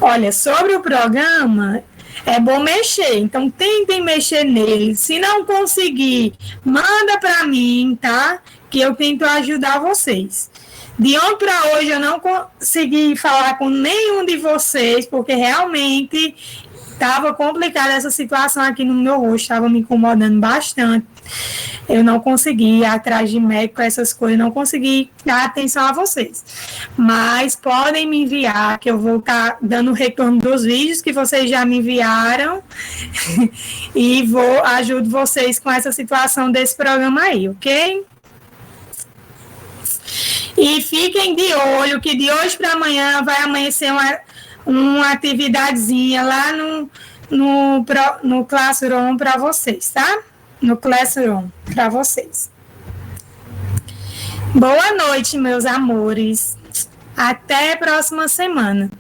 Olha, sobre o programa, é bom mexer, então tentem mexer nele. Se não conseguir, manda para mim, tá? Que eu tento ajudar vocês. De ontem para hoje eu não consegui falar com nenhum de vocês, porque realmente estava complicada essa situação aqui no meu rosto, estava me incomodando bastante. Eu não consegui ir atrás de médico, essas coisas, não consegui dar atenção a vocês. Mas podem me enviar, que eu vou estar dando retorno dos vídeos que vocês já me enviaram e ajudo vocês com essa situação desse programa aí, ok? E fiquem de olho que de hoje para amanhã vai amanhecer uma atividadezinha lá no Classroom para vocês, tá? No Classroom para vocês. Boa noite, meus amores. Até a próxima semana.